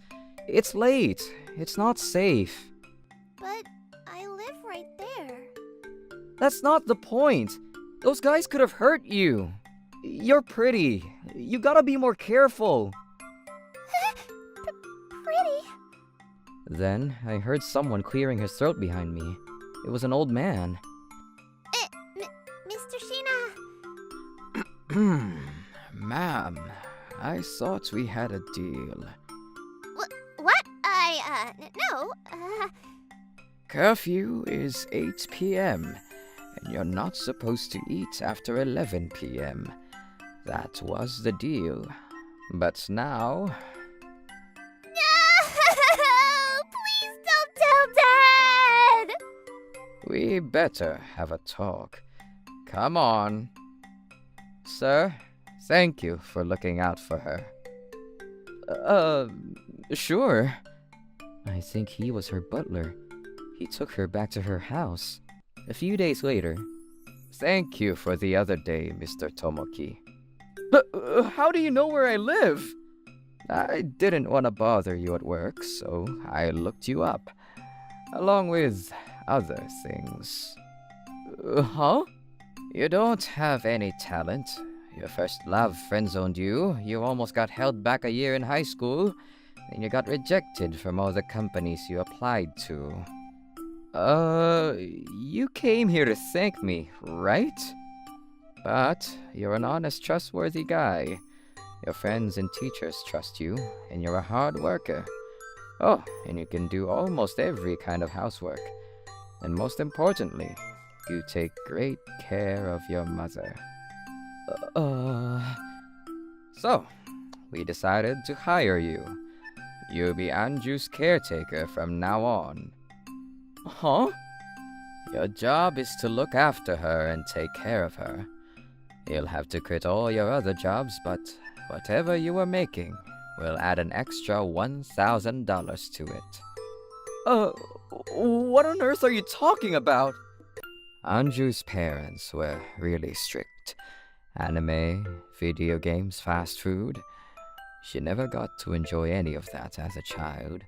Speaker 9: It's late. It's not safe.
Speaker 8: But I live right there.
Speaker 9: That's not the point. Those guys could have hurt you. You're pretty. You gotta be more careful.
Speaker 8: Pretty?
Speaker 9: Then I heard someone clearing his throat behind me. It was an old man.
Speaker 8: Mr. Sheena.
Speaker 10: Ma'am, I thought we had a deal.
Speaker 8: What? No.
Speaker 10: Curfew is 8 p.m., and you're not supposed to eat after 11 p.m. That was the deal. But now...
Speaker 8: No! Please don't tell Dad!
Speaker 10: we better have a talk. Come on. Sir, thank you for looking out for her.
Speaker 9: Sure. I think he was her butler. He took her back to her house. A few days later...
Speaker 10: Thank you for the other day, Mr. Tomoki.
Speaker 9: But how do you know where I live?
Speaker 10: I didn't want to bother you at work, so I looked you up, along with other things.
Speaker 9: Huh?
Speaker 10: You don't have any talent. Your first love friend-zoned you. You almost got held back a year in high school, and you got rejected from all the companies you applied to.
Speaker 9: You came here to thank me, right?
Speaker 10: But you're an honest, trustworthy guy. Your friends and teachers trust you, and you're a hard worker. Oh, and you can do almost every kind of housework. And most importantly, you take great care of your mother. So, we decided to hire you. You'll be Anju's caretaker from now on.
Speaker 9: Huh?
Speaker 10: Your job is to look after her and take care of her. You'll have to quit all your other jobs, but whatever you were making, we'll add an extra $1,000 to it.
Speaker 9: What on earth are you talking about?
Speaker 10: Anju's parents were really strict. Anime, video games, fast food. She never got to enjoy any of that as a child.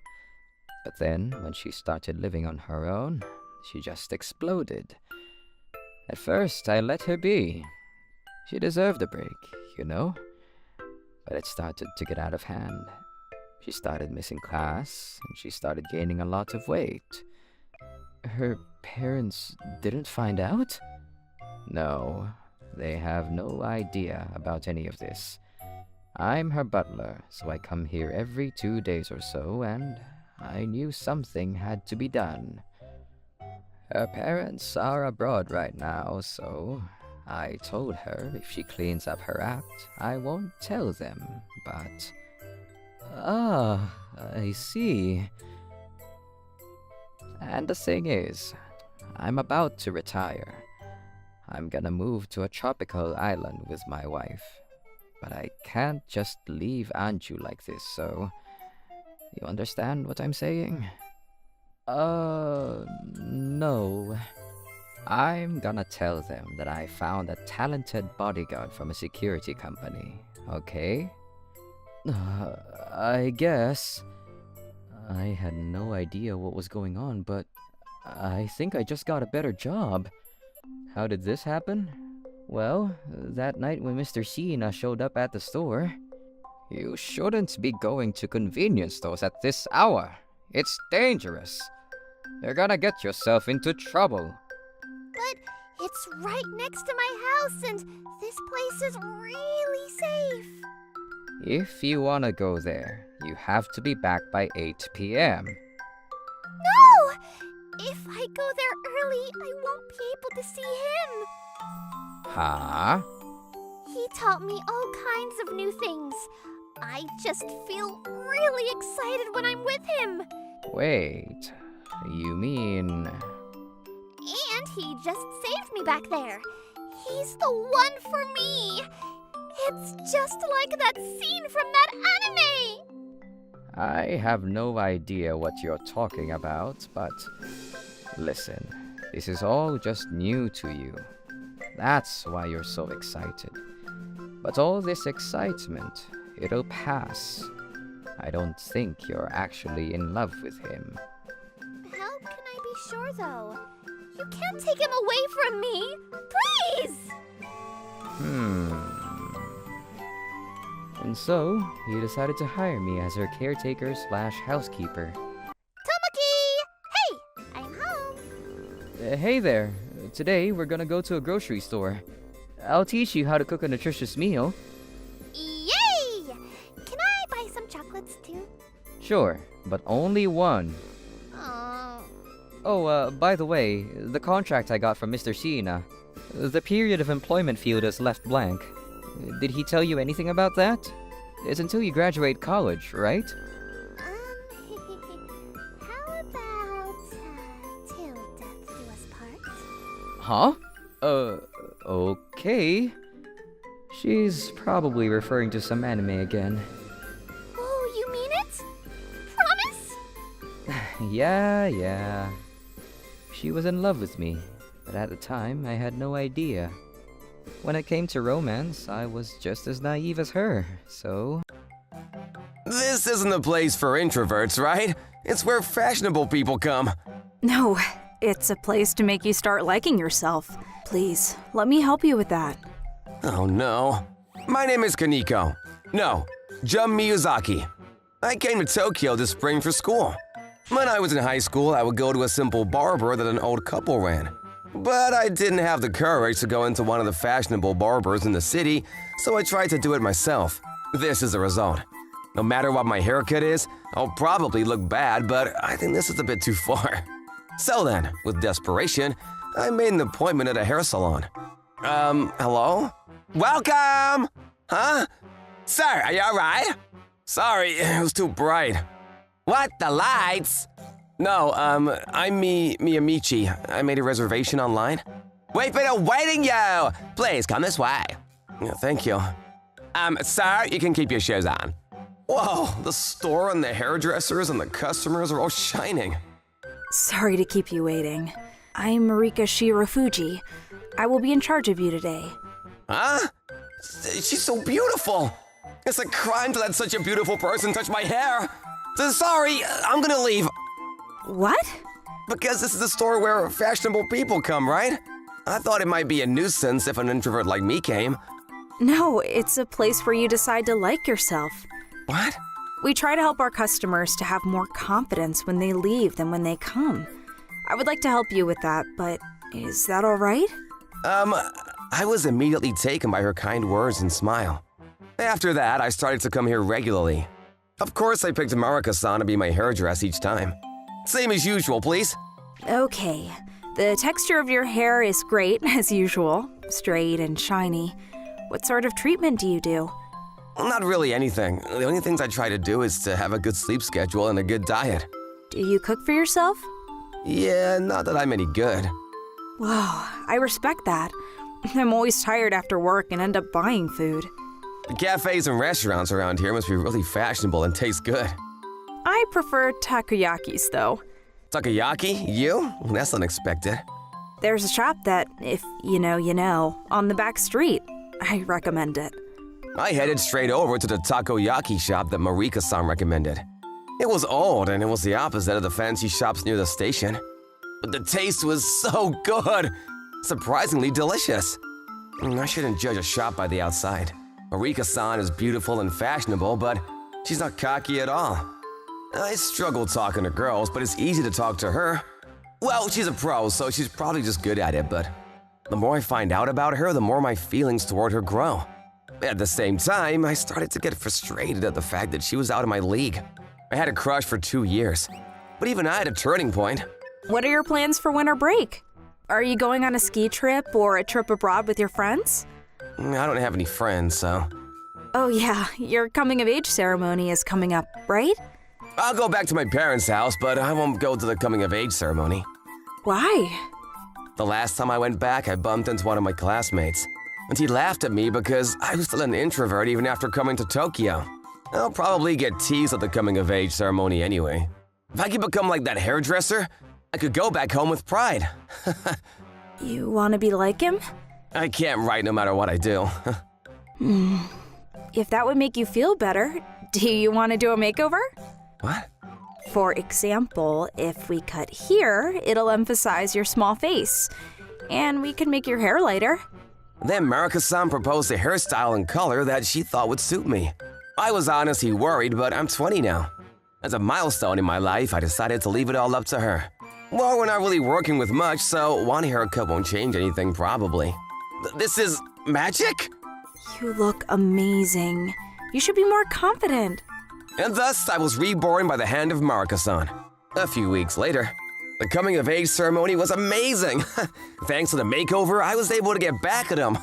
Speaker 10: But then, when she started living on her own, she just exploded. At first, I let her be. She deserved a break, you know? But it started to get out of hand. She started missing class, and she started gaining a lot of weight. Her parents didn't find out? No, they have no idea about any of this. I'm her butler, so I come here every 2 days or so, and I knew something had to be done. Her parents are abroad right now, so I told her if she cleans up her act, I won't tell them, but... Ah, I see. And the thing is, I'm about to retire. I'm gonna move to a tropical island with my wife. But I can't just leave Anju like this, so... You understand what I'm saying? No. I'm gonna tell them that I found a talented bodyguard from a security company, okay? I guess. I had no idea what was going on, but I think I just got a better job. How did this happen? Well, that night when Mr. Sheena showed up at the store. You shouldn't be going to convenience stores at this hour. It's dangerous. You're gonna get yourself into trouble.
Speaker 8: But it's right next to my house, and this place is really safe.
Speaker 10: If you wanna go there, you have to be back by 8 p.m.
Speaker 8: No! If I go there early, I won't be able to see him.
Speaker 10: Huh?
Speaker 8: He taught me all kinds of new things. I just feel really excited when I'm with him.
Speaker 10: Wait, you mean...
Speaker 8: And he just saved me back there. He's the one for me. It's just like that scene from that anime.
Speaker 10: I have no idea what you're talking about, but... Listen, this is all just new to you. That's why you're so excited. But all this excitement, it'll pass. I don't think you're actually in love with him.
Speaker 8: How can I be sure, though? You can't take him away from me! Please!
Speaker 10: And so, he decided to hire me as her caretaker / housekeeper.
Speaker 8: Tomoki! Hey! I'm home!
Speaker 10: Hey there. Today, we're gonna go to a grocery store. I'll teach you how to cook a nutritious meal.
Speaker 8: Yay! Can I buy some chocolates, too?
Speaker 10: Sure, but only one. Oh, by the way, the contract I got from Mr. Sheena. The period of employment field is left blank. Did he tell you anything about that? It's until you graduate college, right?
Speaker 8: How about, till death do us part?
Speaker 10: Huh? Okay. She's probably referring to some anime again.
Speaker 8: Oh, you mean it? Promise?
Speaker 10: Yeah. She was in love with me, but at the time, I had no idea. When it came to romance, I was just as naive as her, so...
Speaker 1: This isn't the place for introverts, right? It's where fashionable people come.
Speaker 4: No, it's a place to make you start liking yourself. Please, let me help you with that.
Speaker 1: Oh no. My name is Kaneko. No, Jun Miyazaki. I came to Tokyo this spring for school. When I was in high school, I would go to a simple barber that an old couple ran. But I didn't have the courage to go into one of the fashionable barbers in the city, so I tried to do it myself. This is the result. No matter what my haircut is, I'll probably look bad, but I think this is a bit too far. So then, with desperation, I made an appointment at a hair salon. Hello? Welcome! Huh? Sir, are you alright? Sorry, it was too bright. What, the lights? No, I'm Miyamichi. I made a reservation online. We've been awaiting you! Please, come this way. Yeah, thank you. Sir, you can keep your shoes on. Whoa, the store and the hairdressers and the customers are all shining.
Speaker 4: Sorry to keep you waiting. I'm Marika Shirafuji. I will be in charge of you today.
Speaker 1: Huh? She's so beautiful. It's a crime to let such a beautiful person touch my hair. Sorry, I'm gonna leave.
Speaker 4: What?
Speaker 1: Because this is the store where fashionable people come, right? I thought it might be a nuisance if an introvert like me came.
Speaker 4: No, it's a place where you decide to like yourself.
Speaker 1: What?
Speaker 4: We try to help our customers to have more confidence when they leave than when they come. I would like to help you with that, but is that all right?
Speaker 1: I was immediately taken by her kind words and smile. After that, I started to come here regularly. Of course, I picked Marika-san to be my hairdress each time. Same as usual, please.
Speaker 4: Okay. The texture of your hair is great, as usual. Straight and shiny. What sort of treatment do you do?
Speaker 1: Well, not really anything. The only things I try to do is to have a good sleep schedule and a good diet.
Speaker 4: Do you cook for yourself?
Speaker 1: Yeah, not that I'm any good.
Speaker 4: Wow, I respect that. I'm always tired after work and end up buying food.
Speaker 1: The cafes and restaurants around here must be really fashionable and taste good.
Speaker 4: I prefer takoyakis, though.
Speaker 1: Takoyaki? You? That's unexpected.
Speaker 4: There's a shop that, if you know, on the back street. I recommend it.
Speaker 1: I headed straight over to the takoyaki shop that Marika-san recommended. It was old and it was the opposite of the fancy shops near the station. But the taste was so good! Surprisingly delicious. I shouldn't judge a shop by the outside. Marika-san is beautiful and fashionable, but she's not cocky at all. I struggle talking to girls, but it's easy to talk to her. Well, she's a pro, so she's probably just good at it, but the more I find out about her, the more my feelings toward her grow. At the same time, I started to get frustrated at the fact that she was out of my league. I had a crush for 2 years, but even I had a turning point.
Speaker 4: What are your plans for winter break? Are you going on a ski trip or a trip abroad with your friends?
Speaker 1: I don't have any friends, so...
Speaker 4: Oh yeah, your coming-of-age ceremony is coming up, right?
Speaker 1: I'll go back to my parents' house, but I won't go to the coming-of-age ceremony.
Speaker 4: Why?
Speaker 1: The last time I went back, I bumped into one of my classmates, and he laughed at me because I was still an introvert even after coming to Tokyo. I'll probably get teased at the coming-of-age ceremony anyway. If I could become like that hairdresser, I could go back home with pride.
Speaker 4: You want to be like him?
Speaker 1: I can't write no matter what I do.
Speaker 4: If that would make you feel better, do you want to do a makeover?
Speaker 1: What?
Speaker 4: For example, if we cut here, it'll emphasize your small face. And we can make your hair lighter.
Speaker 1: Then Marika-san proposed a hairstyle and color that she thought would suit me. I was honestly worried, but I'm 20 now. As a milestone in my life, I decided to leave it all up to her. Well, we're not really working with much, so one haircut won't change anything probably. This is magic?
Speaker 4: You look amazing. You should be more confident.
Speaker 1: And thus, I was reborn by the hand of Marika-san. A few weeks later, the coming-of-age ceremony was amazing. Thanks to the makeover, I was able to get back at him.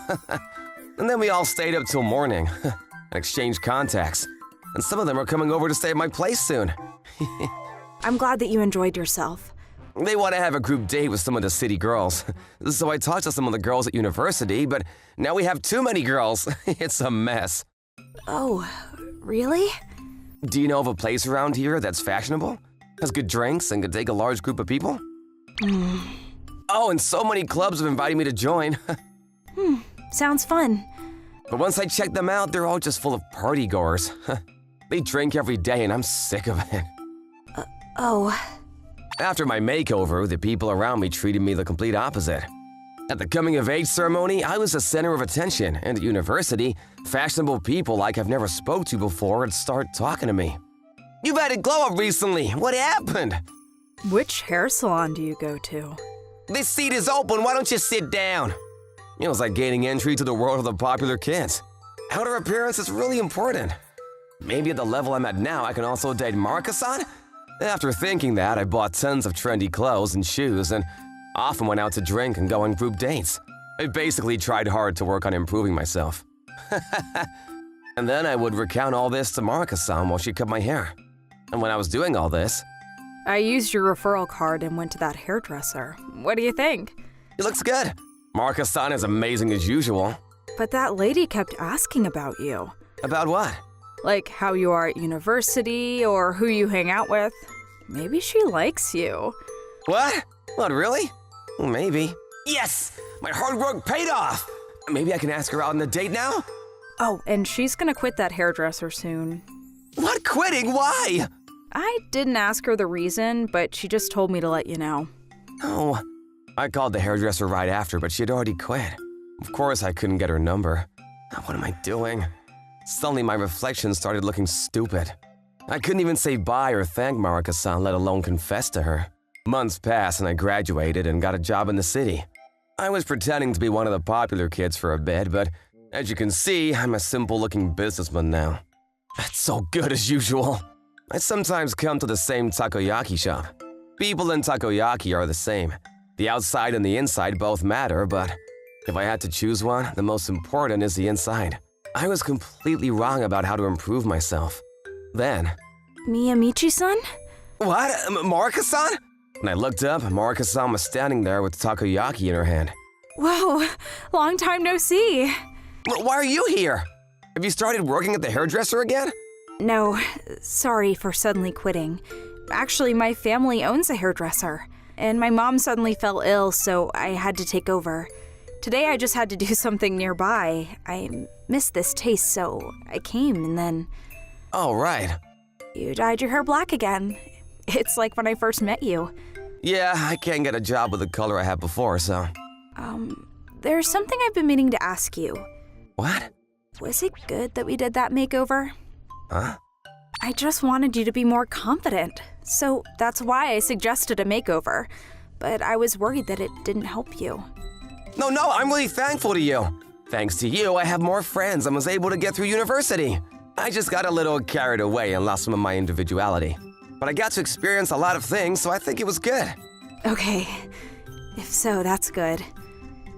Speaker 1: And then we all stayed up till morning and exchanged contacts. And some of them are coming over to stay at my place soon.
Speaker 4: I'm glad that you enjoyed yourself.
Speaker 1: They want to have a group date with some of the city girls. So I talked to some of the girls at university, but now we have too many girls. It's a mess.
Speaker 4: Oh, really?
Speaker 1: Do you know of a place around here that's fashionable? Has good drinks and could take a large group of people? Oh, and so many clubs have invited me to join.
Speaker 4: Sounds fun.
Speaker 1: But once I check them out, they're all just full of party-goers. They drink every day and I'm sick of it.
Speaker 4: Oh.
Speaker 1: After my makeover, the people around me treated me the complete opposite. At the coming-of-age ceremony, I was the center of attention, and at university, fashionable people like I've never spoke to before would start talking to me. You've had a glow-up recently. What happened?
Speaker 4: Which hair salon do you go to?
Speaker 1: This seat is open. Why don't you sit down? It was like gaining entry to the world of the popular kids. Outer appearance is really important. Maybe at the level I'm at now, I can also date Marika-san? After thinking that, I bought tons of trendy clothes and shoes and often went out to drink and go on group dates. I basically tried hard to work on improving myself. And then I would recount all this to Marika-san while she cut my hair. And when I was doing all this...
Speaker 4: I used your referral card and went to that hairdresser. What do you think?
Speaker 1: It looks good. Marika-san is amazing as usual.
Speaker 4: But that lady kept asking about you.
Speaker 1: About what?
Speaker 4: Like how you are at university or who you hang out with. Maybe she likes you.
Speaker 1: What? What, really? Well, maybe. Yes! My hard work paid off! Maybe I can ask her out on a date now?
Speaker 4: Oh, and she's gonna quit that hairdresser soon.
Speaker 1: What? Quitting? Why?
Speaker 4: I didn't ask her the reason, but she just told me to let you know.
Speaker 1: Oh. I called the hairdresser right after, but she had already quit. Of course I couldn't get her number. What am I doing? Suddenly my reflection started looking stupid. I couldn't even say bye or thank Marika-san, let alone confess to her. Months passed and I graduated and got a job in the city. I was pretending to be one of the popular kids for a bit, but as you can see, I'm a simple-looking businessman now. That's so good as usual. I sometimes come to the same takoyaki shop. People in takoyaki are the same. The outside and the inside both matter, but if I had to choose one, the most important is the inside. I was completely wrong about how to improve myself. Then...
Speaker 4: Miyamichi-san?
Speaker 1: What? Marika-san? When I looked up, Marika-san was standing there with takoyaki in her hand.
Speaker 4: Whoa, long time no see.
Speaker 1: Why are you here? Have you started working at the hairdresser again?
Speaker 4: No, sorry for suddenly quitting. Actually, my family owns a hairdresser, and my mom suddenly fell ill, so I had to take over. Today I just had to do something nearby. I missed this taste, so I came and then...
Speaker 1: Oh, right.
Speaker 4: You dyed your hair black again. It's like when I first met you.
Speaker 1: Yeah, I can't get a job with the color I had before, so...
Speaker 4: There's something I've been meaning to ask you.
Speaker 1: What?
Speaker 4: Was it good that we did that makeover?
Speaker 1: Huh?
Speaker 4: I just wanted you to be more confident, so that's why I suggested a makeover. But I was worried that it didn't help you.
Speaker 1: No, I'm really thankful to you. Thanks to you, I have more friends and was able to get through university. I just got a little carried away and lost some of my individuality. But I got to experience a lot of things, so I think it was good.
Speaker 4: Okay, if so, that's good.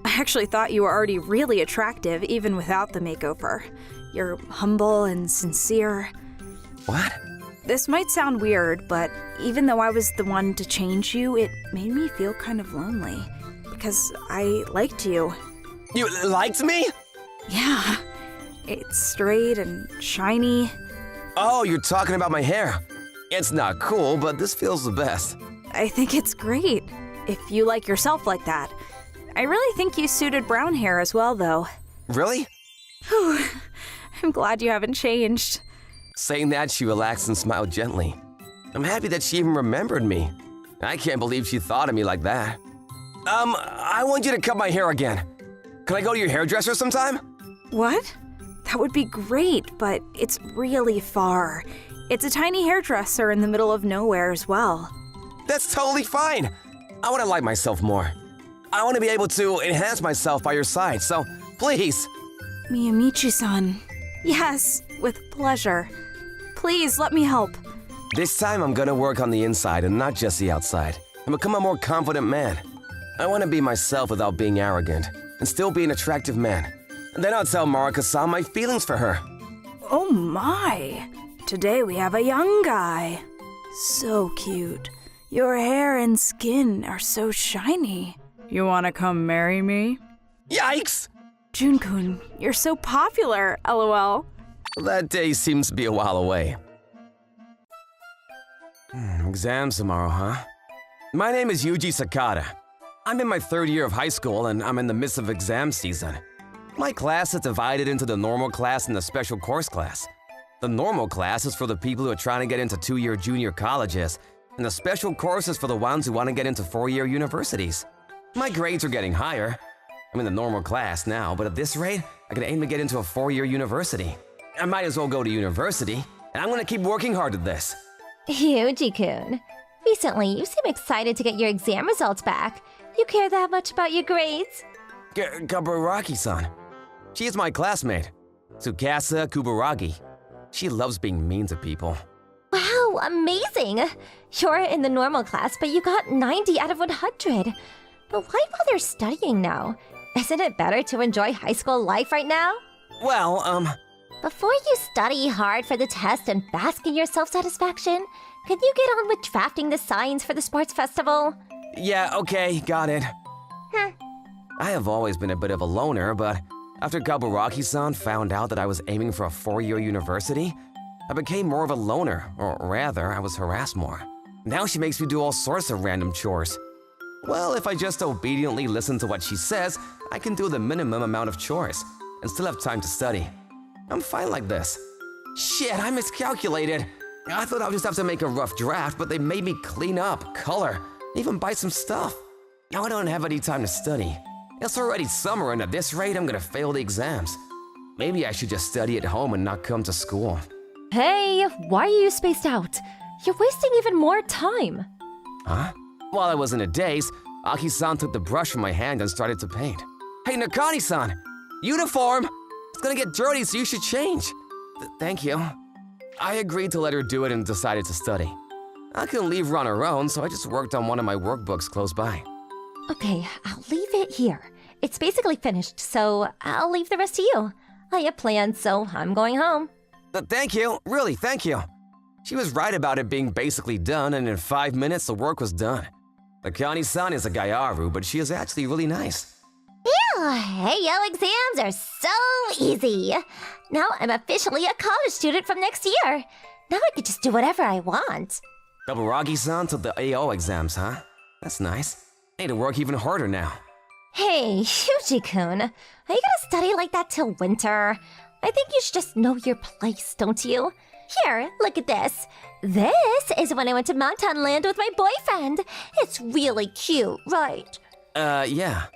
Speaker 4: I actually thought you were already really attractive even without the makeover. You're humble and sincere.
Speaker 1: What?
Speaker 4: This might sound weird, but even though I was the one to change you, it made me feel kind of lonely. Because I liked you.
Speaker 1: You liked me?
Speaker 4: Yeah. It's straight and shiny.
Speaker 1: Oh, you're talking about my hair. It's not cool, but this feels the best.
Speaker 4: I think it's great, if you like yourself like that. I really think you suited brown hair as well, though.
Speaker 1: Really?
Speaker 4: Whew. I'm glad you haven't changed.
Speaker 1: Saying that, she relaxed and smiled gently. I'm happy that she even remembered me. I can't believe she thought of me like that. I want you to cut my hair again. Can I go to your hairdresser sometime?
Speaker 4: What? That would be great, but it's really far. It's a tiny hairdresser in the middle of nowhere as well.
Speaker 1: That's totally fine. I want to like myself more. I want to be able to enhance myself by your side, so please.
Speaker 4: Miyamichi-san. Yes, with pleasure. Please, let me help.
Speaker 1: This time I'm gonna work on the inside and not just the outside, and become a more confident man. I want to be myself without being arrogant, and still be an attractive man. And then I'll tell Marika-san my feelings for her.
Speaker 4: Oh my! Today we have a young guy. So cute. Your hair and skin are so shiny. You wanna come marry me?
Speaker 1: Yikes!
Speaker 4: Jun-kun, you're so popular, LOL.
Speaker 1: That day seems to be a while away. Exams tomorrow, huh? My name is Yuji Sakata. I'm in my third year of high school and I'm in the midst of exam season. My class is divided into the normal class and the special course class. The normal class is for the people who are trying to get into two-year junior colleges, and the special course is for the ones who want to get into four-year universities. My grades are getting higher. I'm in the normal class now, but at this rate, I can aim to get into a four-year university. I might as well go to university, and I'm gonna keep working hard at this.
Speaker 2: Yuji-kun, recently you seem excited to get your exam results back. You care that much about your grades?
Speaker 1: Kuburagi-san. She is my classmate, Tsukasa Kuburagi. She loves being mean to people.
Speaker 2: Wow, amazing! You're in the normal class, but you got 90 out of 100. But why bother studying now? Isn't it better to enjoy high school life right now?
Speaker 1: Well,
Speaker 2: Before you study hard for the test and bask in your self-satisfaction, can you get on with drafting the signs for the sports festival?
Speaker 1: Yeah, okay, got it. I have always been a bit of a loner, but after Kaburaki-san found out that I was aiming for a four-year university, I became more of a loner, or rather, I was harassed more. Now she makes me do all sorts of random chores. Well, if I just obediently listen to what she says, I can do the minimum amount of chores and still have time to study. I'm fine like this. Shit, I miscalculated. I thought I would just have to make a rough draft, but they made me clean up, color, even buy some stuff. Now I don't have any time to study. It's already summer, and at this rate, I'm gonna fail the exams. Maybe I should just study at home and not come to school.
Speaker 2: Hey, why are you spaced out? You're wasting even more time.
Speaker 1: Huh? While I was in a daze, Aki-san took the brush from my hand and started to paint. Hey, Nakani-san! Uniform! It's gonna get dirty, so you should change. Thank you. I agreed to let her do it and decided to study. I couldn't leave her on her own, so I just worked on one of my workbooks close by.
Speaker 2: Okay, I'll leave it here. It's basically finished, so I'll leave the rest to you. I have plans, so I'm going home.
Speaker 1: Thank you, really, thank you. She was right about it being basically done, and in 5 minutes the work was done. Nakani-san is a Gyaru, but she is actually really nice.
Speaker 8: Ew, hey yo, exams are so easy. Now I'm officially a college student from next year. Now I could just do whatever I want.
Speaker 1: Kaburagi-san took the AO exams, huh? That's nice. I need to work even harder now.
Speaker 2: Hey, Yuji-kun, are you gonna study like that till winter? I think you should just know your place, don't you?
Speaker 8: Here, look at this. This is when I went to Mountain Land with my boyfriend. It's really cute, right?
Speaker 1: Yeah.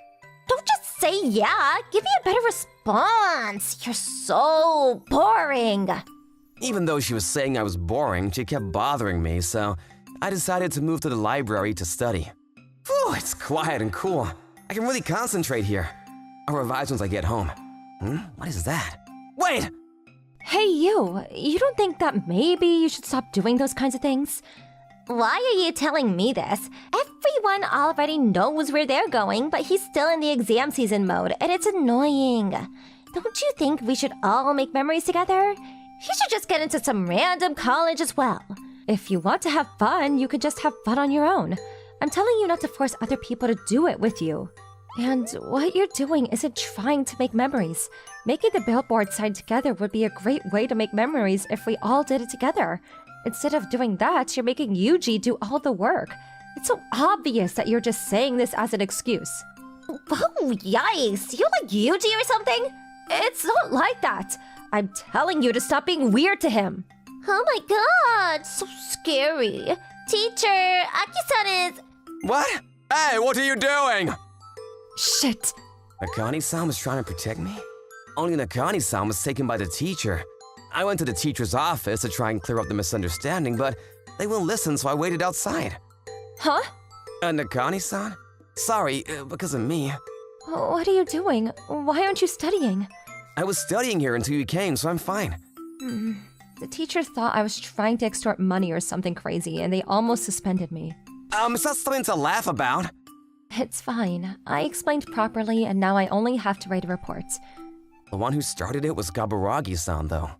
Speaker 8: Don't just say yeah. Give me a better response. You're so boring.
Speaker 1: Even though she was saying I was boring, she kept bothering me, so I decided to move to the library to study. Whew, it's quiet and cool. I can really concentrate here. I'll revise once I get home. What is that? Wait!
Speaker 2: Hey, you don't think that maybe you should stop doing those kinds of things?
Speaker 8: Why are you telling me this? Everyone already knows where they're going, but he's still in the exam season mode, and it's annoying. Don't you think we should all make memories together? He should just get into some random college as well.
Speaker 2: If you want to have fun, you could just have fun on your own. I'm telling you not to force other people to do it with you. And what you're doing isn't trying to make memories. Making the billboard sign together would be a great way to make memories if we all did it together. Instead of doing that, you're making Yuji do all the work. It's so obvious that you're just saying this as an excuse.
Speaker 8: Oh, yikes. You like Yuji or something?
Speaker 2: It's not like that. I'm telling you to stop being weird to him.
Speaker 8: Oh my god, so scary. Teacher, Aki-san is...
Speaker 1: What? Hey, what are you doing?
Speaker 2: Shit.
Speaker 1: Nakani-san was trying to protect me? Only Nakani-san was taken by the teacher. I went to the teacher's office to try and clear up the misunderstanding, but they wouldn't listen, so I waited outside.
Speaker 2: Huh?
Speaker 1: Nakani-san? Sorry, because of me.
Speaker 2: What are you doing? Why aren't you studying?
Speaker 1: I was studying here until you came, so I'm fine.
Speaker 2: The teacher thought I was trying to extort money or something crazy, and they almost suspended me.
Speaker 1: It's not something to laugh about.
Speaker 2: It's fine. I explained properly, and now I only have to write a report.
Speaker 1: The one who started it was Kaburagi-san, though.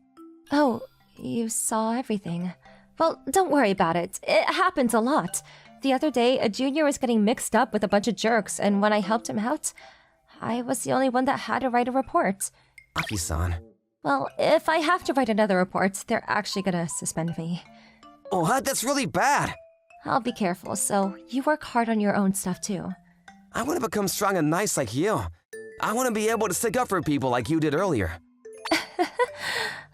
Speaker 2: Oh, you saw everything. Well, don't worry about it. It happens a lot. The other day, a junior was getting mixed up with a bunch of jerks, and when I helped him out, I was the only one that had to write a report.
Speaker 1: Aki-san.
Speaker 2: Well, if I have to write another report, they're actually gonna suspend me.
Speaker 1: What? That's really bad.
Speaker 2: I'll be careful, so you work hard on your own stuff too.
Speaker 1: I want to become strong and nice like you. I want to be able to stick up for people like you did earlier.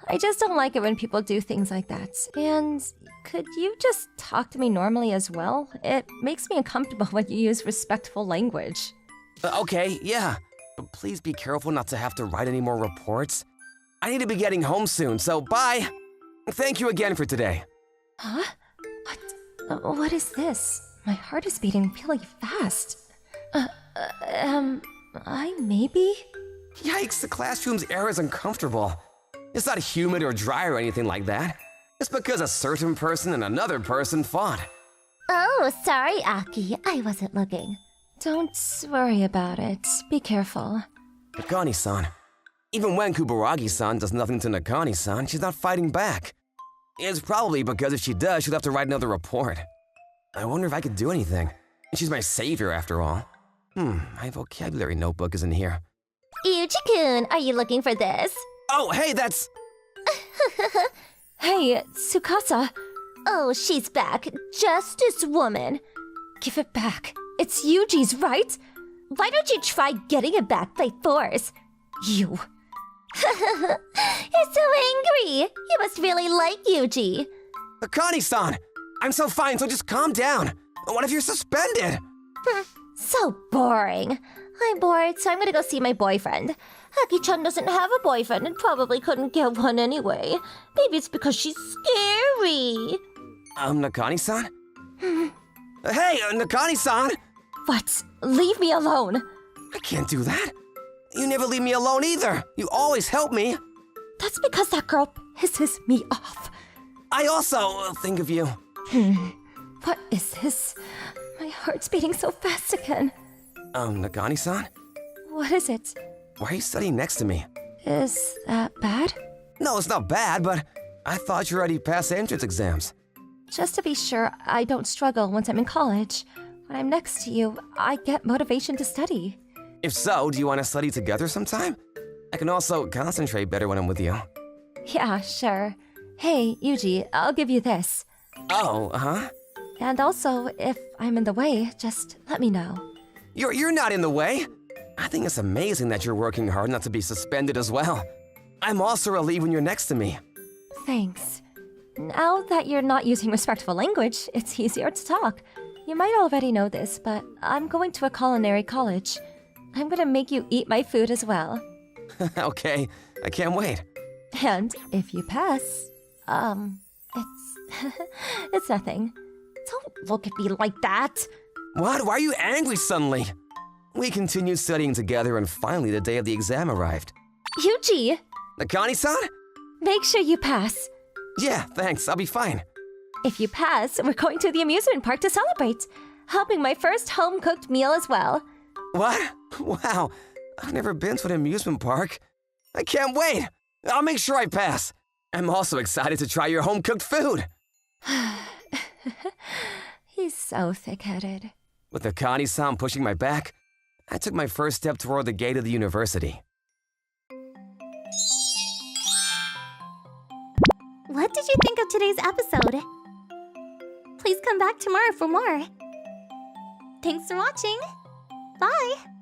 Speaker 2: I just don't like it when people do things like that. And could you just talk to me normally as well? It makes me uncomfortable when you use respectful language.
Speaker 1: Okay, yeah. But please be careful not to have to write any more reports. I need to be getting home soon, so bye. Thank you again for today.
Speaker 2: Huh? What is this? My heart is beating really fast. I maybe?
Speaker 1: Yikes, the classroom's air is uncomfortable. It's not humid or dry or anything like that. It's because a certain person and another person fought.
Speaker 8: Oh, sorry, Aki. I wasn't looking.
Speaker 2: Don't worry about it. Be careful.
Speaker 1: Nakani-san. Even when Kuburagi-san does nothing to Nakani-san, she's not fighting back. It's probably because if she does, she'll have to write another report. I wonder if I could do anything. She's my savior, after all. My vocabulary notebook isn't here.
Speaker 8: Yuji-kun, are you looking for this?
Speaker 1: Oh, hey, that's...
Speaker 2: Hey, Tsukasa.
Speaker 8: Oh, she's back. Justice woman.
Speaker 2: Give it back. It's Yuji's, right?
Speaker 8: Why don't you try getting it back by force?
Speaker 2: You.
Speaker 8: You're so angry. You must really like Yuji.
Speaker 1: Nakani-san! I'm so fine, so just calm down. What if you're suspended?
Speaker 8: So boring. I'm bored, so I'm gonna go see my boyfriend. Aki-chan doesn't have a boyfriend and probably couldn't get one anyway. Maybe it's because she's scary.
Speaker 1: Nakani-san? Hey, Nakani-san!
Speaker 2: What? Leave me alone.
Speaker 1: I can't do that. You never leave me alone either. You always help me.
Speaker 2: That's because that girl pisses me off.
Speaker 1: I also think of you.
Speaker 2: What is this? My heart's beating so fast again.
Speaker 1: Nagani-san?
Speaker 2: What is it?
Speaker 1: Why are you studying next to me?
Speaker 2: Is that bad?
Speaker 1: No, it's not bad, but I thought you already passed the entrance exams.
Speaker 2: Just to be sure I don't struggle once I'm in college. When I'm next to you, I get motivation to study.
Speaker 1: If so, do you want to study together sometime? I can also concentrate better when I'm with you.
Speaker 2: Yeah, sure. Hey, Yuji, I'll give you this.
Speaker 1: Oh, huh?
Speaker 2: And also, if I'm in the way, just let me know.
Speaker 1: You're not in the way. I think it's amazing that you're working hard not to be suspended as well. I'm also relieved when you're next to me.
Speaker 2: Thanks. Now that you're not using respectful language, it's easier to talk. You might already know this, but I'm going to a culinary college. I'm gonna make you eat my food as well.
Speaker 1: Okay, I can't wait.
Speaker 2: And if you pass, it's nothing. Don't look at me like that.
Speaker 1: What? Why are you angry suddenly? We continued studying together and finally the day of the exam arrived.
Speaker 2: Yuji,
Speaker 1: Nakani-san?
Speaker 2: make sure you pass.
Speaker 1: Yeah, thanks, I'll be fine.
Speaker 2: If you pass, we're going to the amusement park to celebrate. Helping my first home-cooked meal as well.
Speaker 1: What? Wow, I've never been to an amusement park. I can't wait. I'll make sure I pass. I'm also excited to try your home-cooked food.
Speaker 2: He's so thick-headed.
Speaker 1: With Nakani-san pushing my back, I took my first step toward the gate of the university.
Speaker 8: What did you think of today's episode? Please come back tomorrow for more. Thanks for watching. Bye!